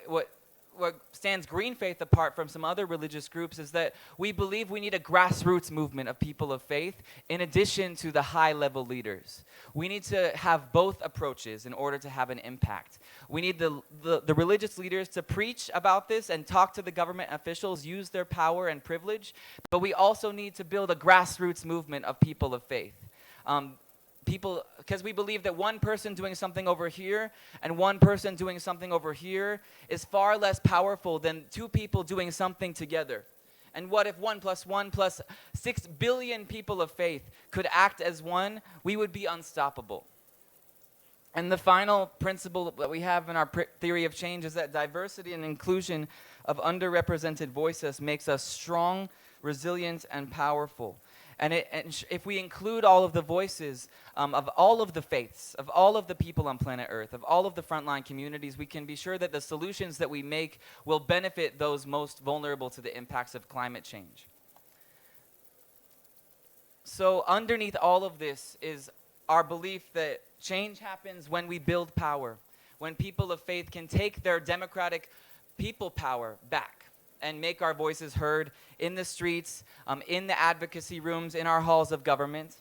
stands Green Faith apart from some other religious groups is that we believe we need a grassroots movement of people of faith in addition to the high-level leaders. We need to have both approaches in order to have an impact. We need the religious leaders to preach about this and talk to the government officials, use their power and privilege, but we also need to build a grassroots movement of people of faith. Because we believe that one person doing something over here and one person doing something over here is far less powerful than 2 people doing something together. And what if 1 + 1 + 6 billion people of faith could act as one? We would be unstoppable. And the final principle that we have in our theory of change is that diversity and inclusion of underrepresented voices makes us strong, resilient, and powerful. And if we include all of the voices of all of the faiths, of all of the people on planet Earth, of all of the frontline communities, we can be sure that the solutions that we make will benefit those most vulnerable to the impacts of climate change. So underneath all of this is our belief that change happens when we build power, when people of faith can take their democratic people power back and make our voices heard in the streets, in the advocacy rooms, in our halls of government.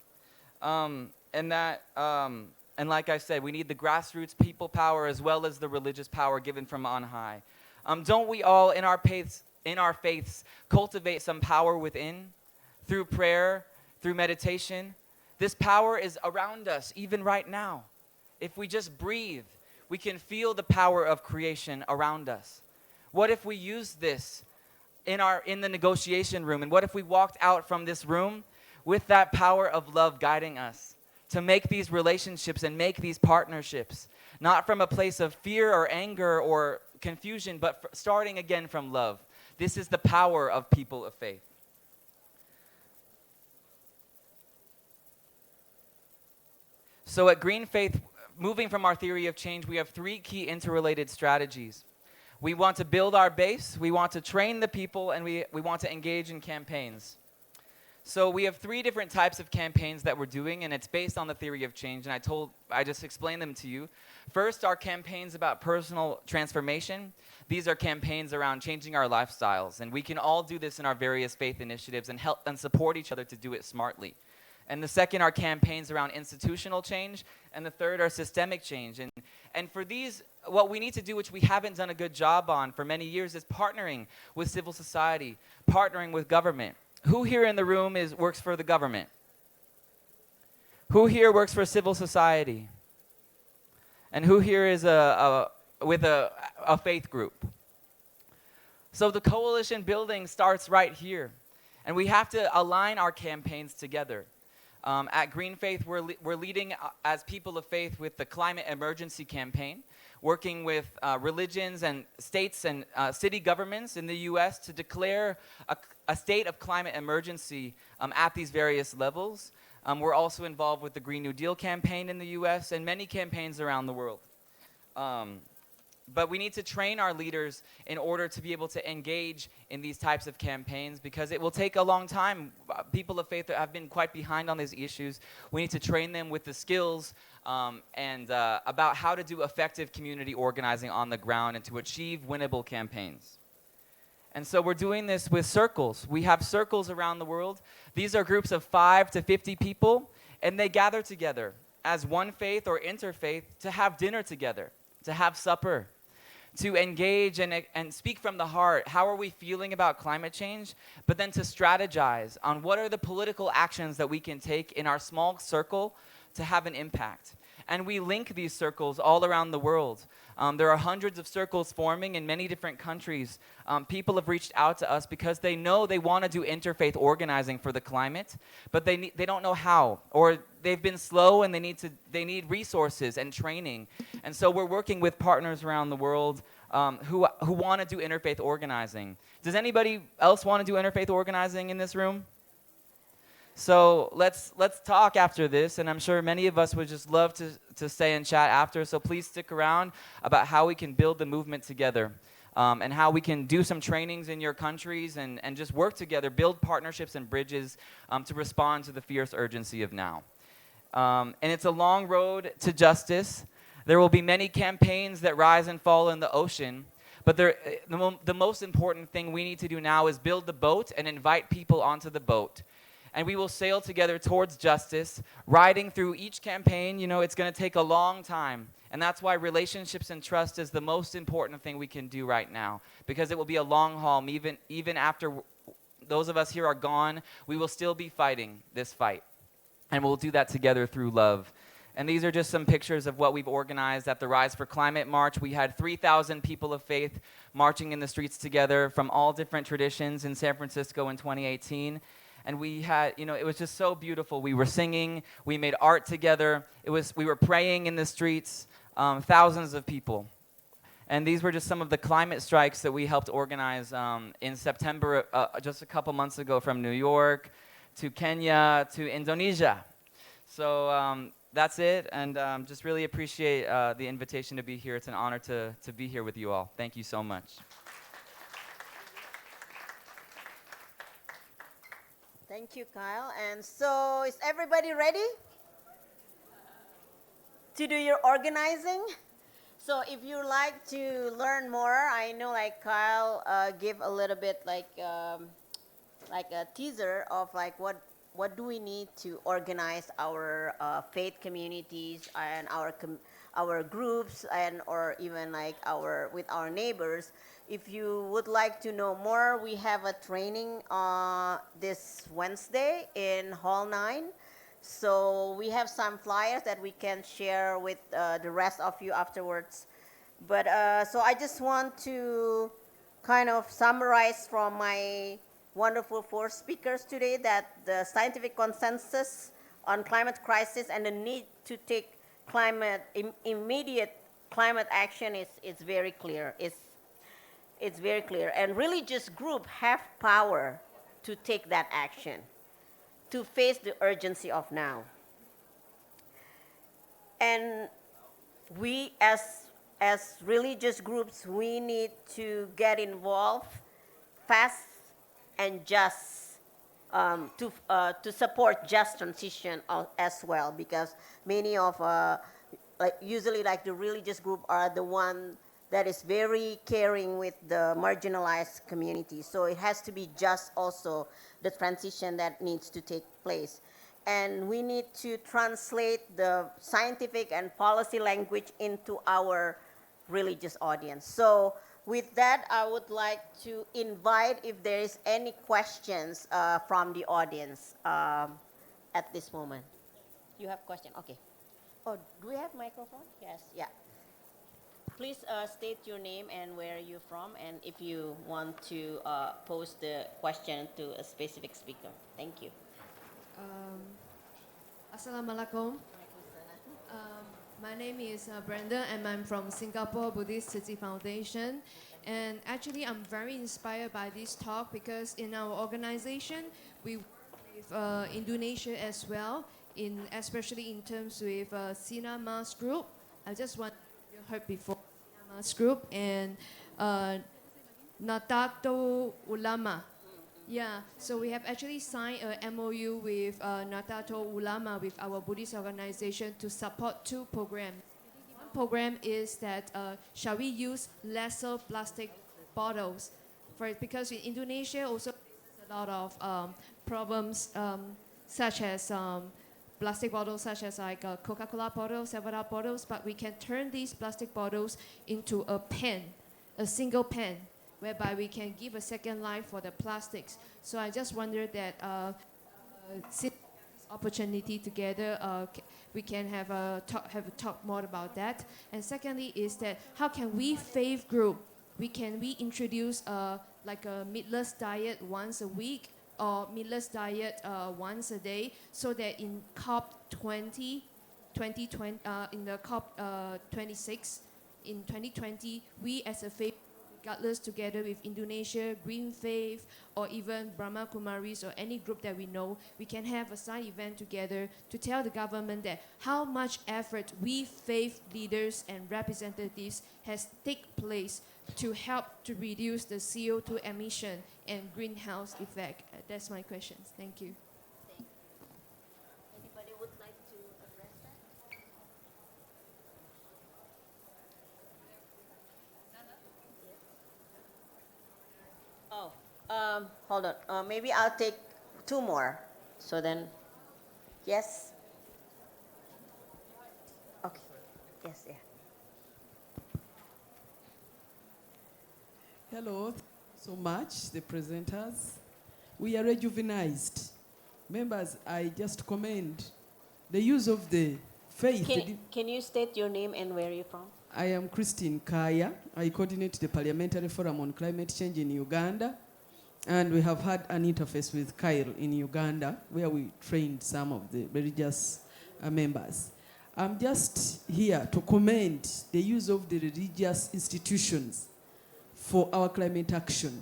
And like I said, we need the grassroots people power as well as the religious power given from on high. Don't we all in our faiths cultivate some power within through prayer, through meditation? This power is around us even right now. If we just breathe, we can feel the power of creation around us. What if we use this in the negotiation room? And what if we walked out from this room with that power of love guiding us to make these relationships and make these partnerships, not from a place of fear or anger or confusion, but starting again from love? This is the power of people of faith. So at Green Faith, moving from our theory of change, we have three key interrelated strategies. We want to build our base, we want to train the people, and we want to engage in campaigns. So we have three different types of campaigns that we're doing, and it's based on the theory of change, and I just explained them to you. First, our campaigns about personal transformation. These are campaigns around changing our lifestyles, and we can all do this in our various faith initiatives and help and support each other to do it smartly. And the second are campaigns around institutional change, and the third are systemic change. And for these, what we need to do, which we haven't done a good job on for many years, is partnering with civil society, partnering with government. Who here in the room works for the government? Who here works for civil society? And who here is with a faith group? So the coalition building starts right here. And we have to align our campaigns together. At Green Faith, we're leading as people of faith with the Climate Emergency Campaign, working with religions and states and city governments in the U.S. to declare a state of climate emergency at these various levels. We're also involved with the Green New Deal campaign in the U.S. and many campaigns around the world. But we need to train our leaders in order to be able to engage in these types of campaigns, because it will take a long time. People of faith have been quite behind on these issues. We need to train them with the skills and about how to do effective community organizing on the ground and to achieve winnable campaigns. And so we're doing this with circles. We have circles around the world. These are groups of 5 to 50 people, and they gather together as one faith or interfaith to have dinner together, to have supper, to engage and speak from the heart. How are we feeling about climate change? But then to strategize on what are the political actions that we can take in our small circle to have an impact. And we link these circles all around the world. There are hundreds of circles forming in many different countries. People have reached out to us because they know they want to do interfaith organizing for the climate, but they don't know how, or they've been slow and they need resources and training. And so we're working with partners around the world who want to do interfaith organizing. Does anybody else want to do interfaith organizing in this room? So let's talk after this, and I'm sure many of us would just love to stay and chat after, so please stick around about how we can build the movement together, and how we can do some trainings in your countries and just work together, build partnerships and bridges to respond to the fierce urgency of now. And it's a long road to justice. There will be many campaigns that rise and fall in the ocean, but the most important thing we need to do now is build the boat and invite people onto the boat. And we will sail together towards justice, riding through each campaign. You know, it's going to take a long time. And that's why relationships and trust is the most important thing we can do right now, because it will be a long haul. Even after those of us here are gone, we will still be fighting this fight. And we'll do that together through love. And these are just some pictures of what we've organized at the Rise for Climate March. We had 3,000 people of faith marching in the streets together from all different traditions in San Francisco in 2018. And we had, it was just so beautiful. We were singing, we made art together. We were praying in the streets, thousands of people. And these were just some of the climate strikes that we helped organize in September, just a couple months ago, from New York to Kenya to Indonesia. So that's it, and just really appreciate the invitation to be here. It's an honor to be here with you all. Thank you so much. Thank you, Kyle. And so, is everybody ready to do your organizing? So, if you like to learn more, I know like Kyle gave a little bit like a teaser of like what do we need to organize our faith communities and our groups and or even like with our neighbors. If you would like to know more, we have a training this Wednesday in Hall 9. So we have some flyers that we can share with the rest of you afterwards. But so I just want to kind of summarize from my wonderful four speakers today that the scientific consensus on climate crisis and the need to take immediate climate action is very clear. It's very clear. And religious groups have power to take that action, to face the urgency of now. And we as religious groups, we need to get involved fast and just to support just transition as well, because many of usually like the religious group are the one that is very caring with the marginalized community. So it has to be just also the transition that needs to take place. And we need to translate the scientific and policy language into our religious audience. So with that, I would like to invite if there is any questions from the audience at this moment. You have question? Okay. Oh, do we have microphone? Yes, yeah. Please state your name and where you're from, and if you want to pose the question to a specific speaker. Thank you. Assalamualaikum. My name is Brenda, and I'm from Singapore Buddhist City Foundation. And actually, I'm very inspired by this talk because in our organization, we work with Indonesia as well, especially in terms with Sina Mas Group. I just want you heard before Sina Mas Group and Natato Ulama. Yeah, so we have actually signed a MOU with Natato Ulama, with our Buddhist organization, to support two programs. One program is that shall we use lesser plastic bottles? Because in Indonesia also there's a lot of problems such as plastic bottles, such as like Coca-Cola bottles, 7-Up bottles, but we can turn these plastic bottles into a pen, a single pen, whereby we can give a second life for the plastics. So I just wondered that since this opportunity together, we can have a talk more about that. And secondly is that how can we faith group, we introduce like a meatless diet once a week or meatless diet once a day, so that in COP 2020, in the COP 26 in 2020, we as a faith, regardless, together with Indonesia, Green Faith, or even Brahma Kumaris or any group that we know, we can have a side event together to tell the government that how much effort we faith leaders and representatives has taken place to help to reduce the CO2 emission and greenhouse effect. That's my questions. Thank you. Anybody would like to address that? Oh, hold on. Maybe I'll take two more. So then, yes. Okay. Yes, yeah. Hello, thank you so much, the presenters. We are rejuvenized. Members, I just commend the use of the faith. Can you state your name and where you're from? I am Christine Kaya. I coordinate the Parliamentary Forum on Climate Change in Uganda. And we have had an interface with Cairo in Uganda, where we trained some of the religious members. I'm just here to commend the use of the religious institutions for our climate action.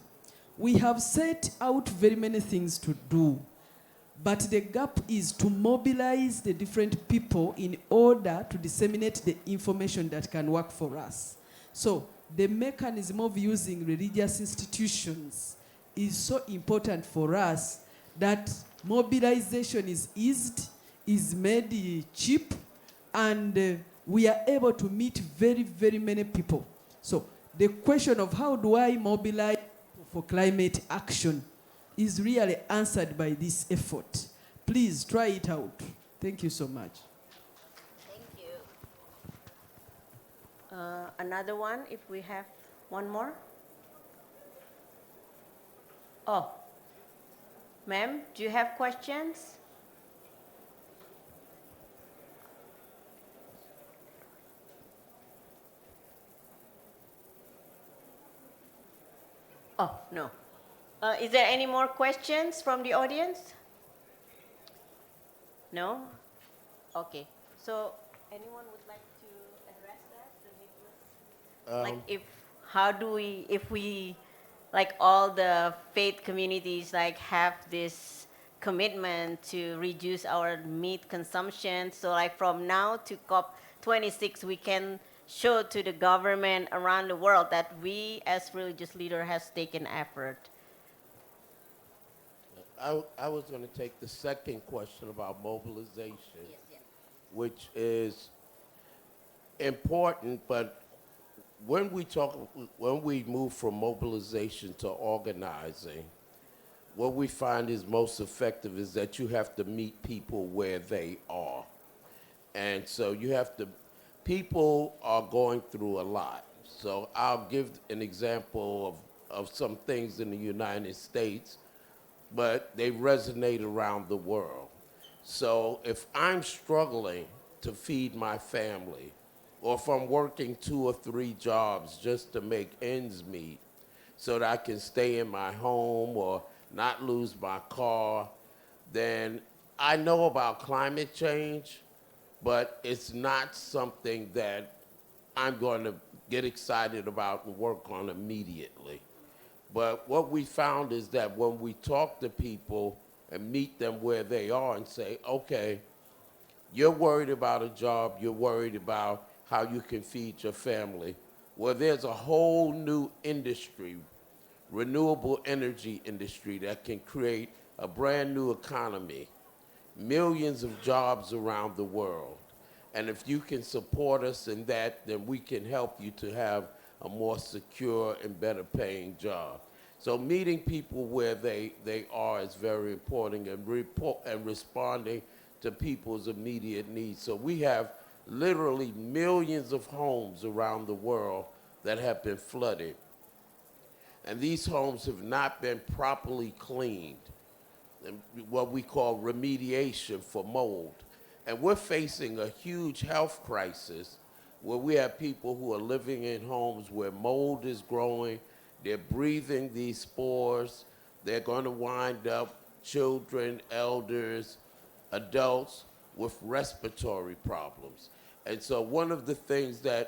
We have set out very many things to do, but the gap is to mobilize the different people in order to disseminate the information that can work for us. So the mechanism of using religious institutions is so important for us that mobilization is eased, is made cheap, and we are able to meet very, very many people. So the question of how do I mobilize for climate action is really answered by this effort. Please try it out. Thank you so much. Thank you. Another one, if we have one more. Oh, ma'am, do you have questions? Oh, no. Is there any more questions from the audience? No? Okay. So, anyone would like to address that? Like, how do we, if we, like all the faith communities, like have this commitment to reduce our meat consumption. So, like from now to COP26, we can show to the government around the world that we, as religious leader, has taken effort. I was going to take the second question about mobilization, which is important, but when we move from mobilization to organizing, what we find is most effective is that you have to meet people where they are. And so people are going through a lot. So I'll give an example of some things in the United States, but they resonate around the world. So if I'm struggling to feed my family, or if I'm working 2 or 3 jobs just to make ends meet so that I can stay in my home or not lose my car, then I know about climate change, but it's not something that I'm going to get excited about and work on immediately. But what we found is that when we talk to people and meet them where they are and say, okay, you're worried about a job, you're worried about how you can feed your family. Well, there's a whole new industry, renewable energy industry, that can create a brand new economy, millions of jobs around the world. And if you can support us in that, then we can help you to have a more secure and better paying job. So meeting people where they are is very important, and responding to people's immediate needs. So we have literally millions of homes around the world that have been flooded. And these homes have not been properly cleaned, and what we call remediation for mold. And we're facing a huge health crisis where we have people who are living in homes where mold is growing, they're breathing these spores, they're going to wind up children, elders, adults with respiratory problems. And so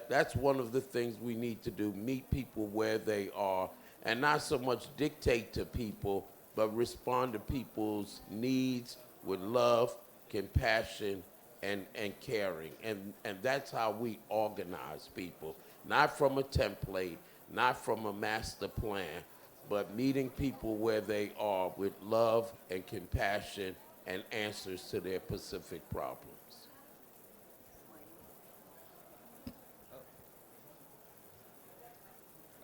that's one of the things we need to do, meet people where they are, and not so much dictate to people, but respond to people's needs with love, compassion, and caring. And that's how we organize people, not from a template, not from a master plan, but meeting people where they are with love and compassion and answers to their specific problems.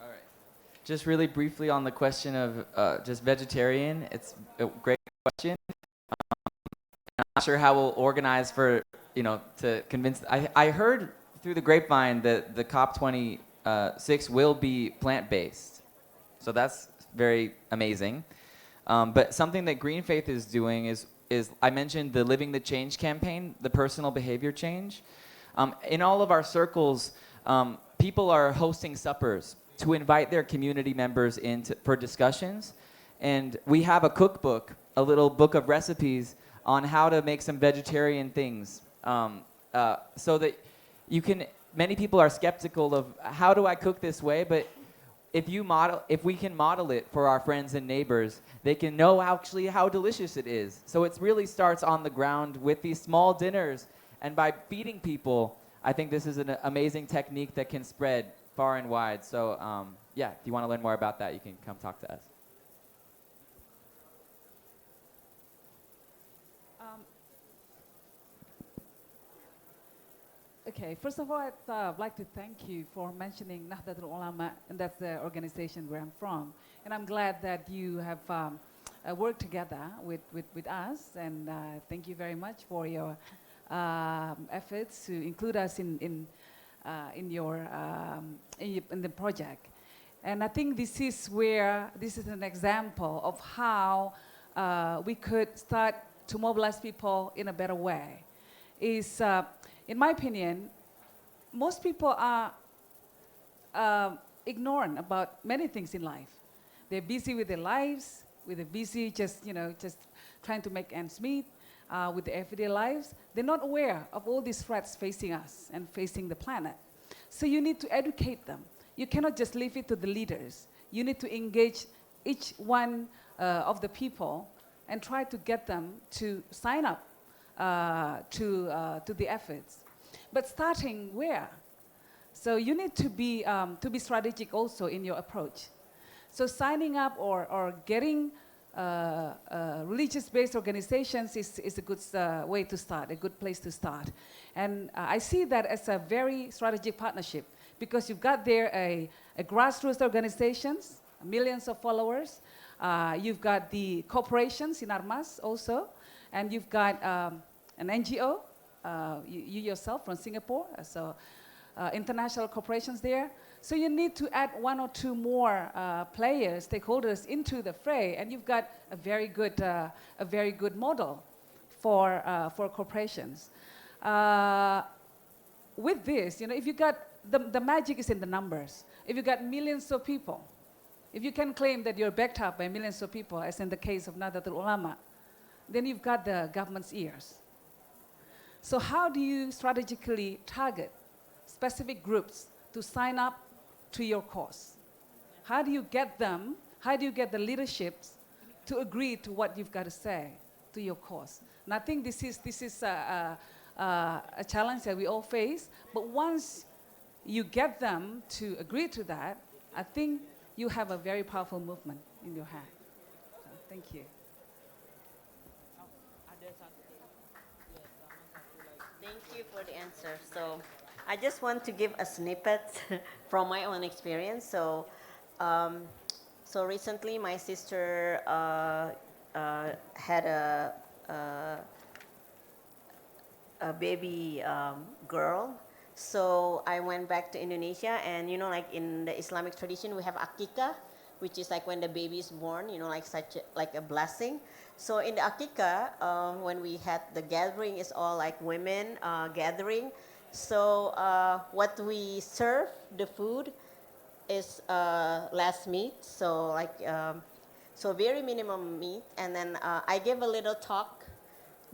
All right. Just really briefly on the question of just vegetarian, it's a great question. I'm not sure how we'll organize for, to convince. I heard through the grapevine that the COP26 will be plant-based. So that's very amazing. But something that Green Faith is doing is I mentioned the Living the Change campaign, the personal behavior change. In all of our circles, people are hosting suppers to invite their community members in for discussions. And we have a cookbook, a little book of recipes on how to make some vegetarian things. So that many people are skeptical of how do I cook this way, but if we can model it for our friends and neighbors, they can know actually how delicious it is. So it really starts on the ground with these small dinners, and by feeding people, I think this is an amazing technique that can spread far and wide. So yeah, if you want to learn more about that, you can come talk to us. Okay, first of all, I'd like to thank you for mentioning Nahdlatul Ulama, and that's the organization where I'm from. And I'm glad that you have worked together with us, and thank you very much for your efforts to include us in the project. And I think this is an example of how we could start to mobilize people in a better way. In my opinion, most people are ignorant about many things in life. They're busy with their lives, they're busy just, just trying to make ends meet with their everyday lives. They're not aware of all these threats facing us and facing the planet. So you need to educate them. You cannot just leave it to the leaders. You need to engage each one of the people and try to get them to sign up to the efforts. But starting where? So you need to be strategic also in your approach. So signing up or getting religious-based organizations is a good way to start, a good place to start. And I see that as a very strategic partnership because you've got there a grassroots organizations, millions of followers. You've got the corporations in Armas also, and you've got an NGO, you yourself from Singapore, so international corporations there. So you need to add one or two more players, stakeholders into the fray, and you've got a very good model for corporations. With this, if you got the magic is in the numbers. If you got millions of people, if you can claim that you're backed up by millions of people, as in the case of Nahdlatul Ulama, then you've got the government's ears. So how do you strategically target specific groups to sign up to your cause? How do you get them, how do you get the leaderships to agree to what you've got to say to your cause? And I think this is a challenge that we all face, but once you get them to agree to that, I think you have a very powerful movement in your hand. So, thank you. Thank you for the answer. So I just want to give a snippet from my own experience. So, so recently my sister had a baby girl. So I went back to Indonesia, and like in the Islamic tradition, we have akikah, which is like when the baby is born, like like a blessing. So in the akikah, when we had the gathering, is all like women gathering. So what we serve, the food, is less meat. So like so very minimum meat, and then I gave a little talk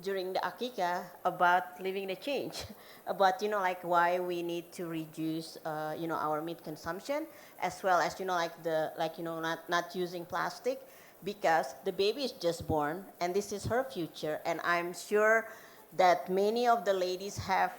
during the akikah about living the change, about like why we need to reduce our meat consumption, as well as not using plastic, because the baby is just born and this is her future, and I'm sure that many of the ladies have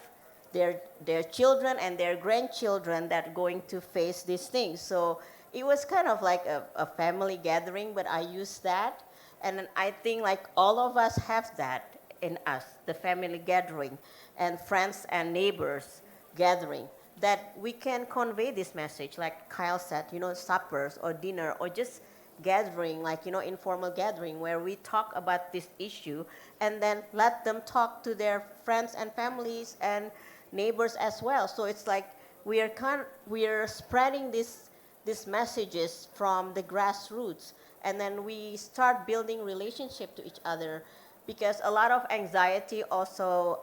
their children and their grandchildren that are going to face these things. So it was kind of like a family gathering, but I used that, and I think like all of us have that in us, the family gathering and friends and neighbors gathering, that we can convey this message, like Kyle said, suppers or dinner or just gathering, like, informal gathering where we talk about this issue, and then let them talk to their friends and families and neighbors as well. So it's like we are spreading these messages from the grassroots, and then we start building relationship to each other, because a lot of anxiety also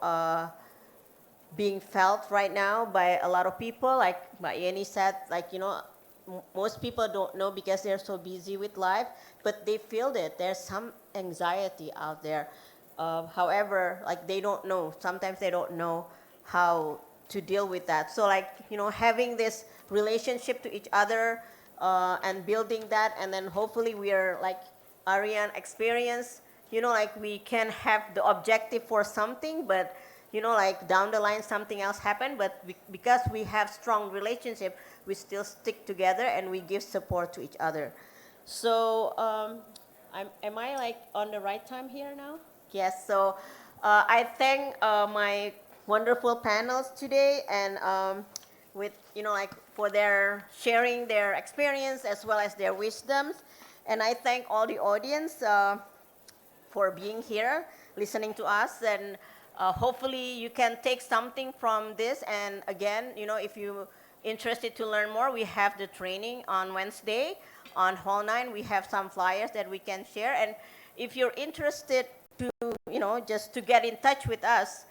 being felt right now by a lot of people. Like Yeni said, like, most people don't know because they're so busy with life, but they feel that there's some anxiety out there. However, like they don't know, sometimes they don't know how to deal with that. So like, having this relationship to each other and building that, and then hopefully we are like Ariane experience, like we can have the objective for something, but like down the line something else happened, but because we have strong relationship, we still stick together and we give support to each other. So am I like on the right time here now? Yes, so I thank my wonderful panels today, and with, like for their sharing their experience as well as their wisdoms. And I thank all the audience for being here, listening to us, and hopefully you can take something from this. And again, if you're interested to learn more, we have the training on Wednesday on Hall 9. We have some flyers that we can share. And if you're interested to, just to get in touch with us,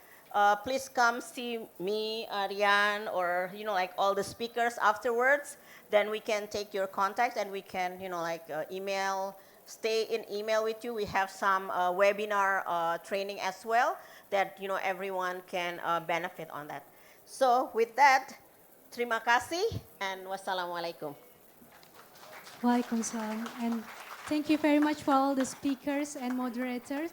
please come see me, Rian, or like all the speakers afterwards. Then we can take your contact and we can like email, stay in email with you. We have some webinar training as well that everyone can benefit on that. So with that, terima kasih and wassalamualaikum. Waalaikumsalam. And thank you very much for all the speakers and moderators.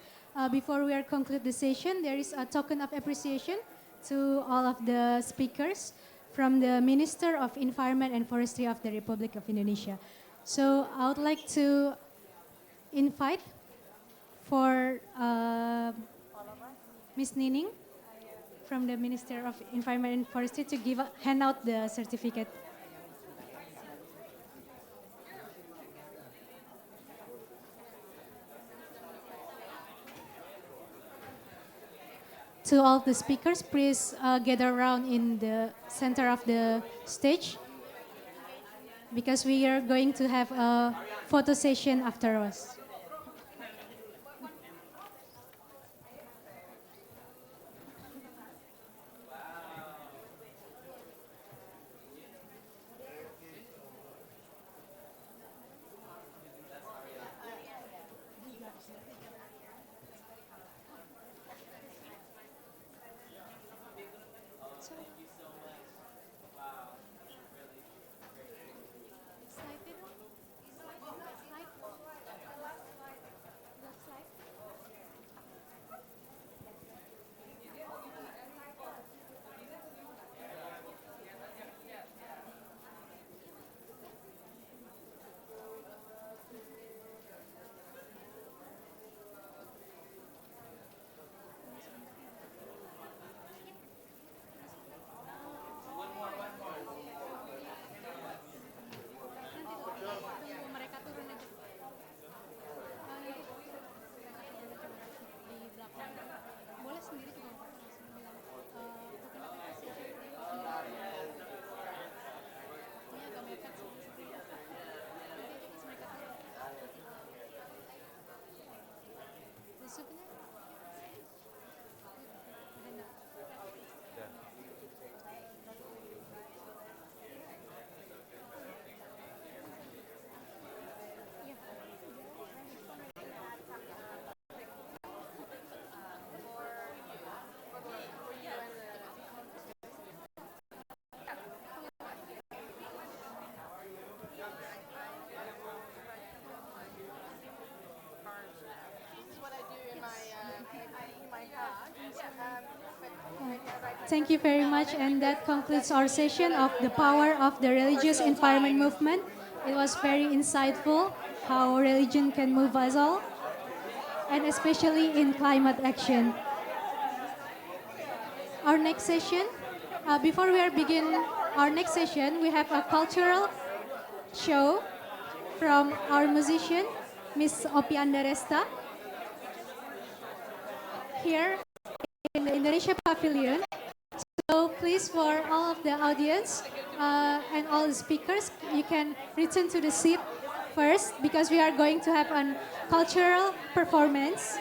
Before we are conclude the session, there is a token of appreciation to all of the speakers from the Minister of Environment and Forestry of the Republic of Indonesia. So I would like to invite for Ms. Nining from the Minister of Environment and Forestry to hand out the certificate. To all the speakers, please gather around in the center of the stage because we are going to have a photo session afterwards. Thank you very much, and that concludes our session of the power of the religious environment movement. It was very insightful how religion can move us all, and especially in climate action. Our next session, before we begin our next session, we have a cultural show from our musician, Miss Opi Andaresta, here in the Indonesia Pavilion. So please, for all of the audience and all the speakers, you can return to the seat first because we are going to have a cultural performance.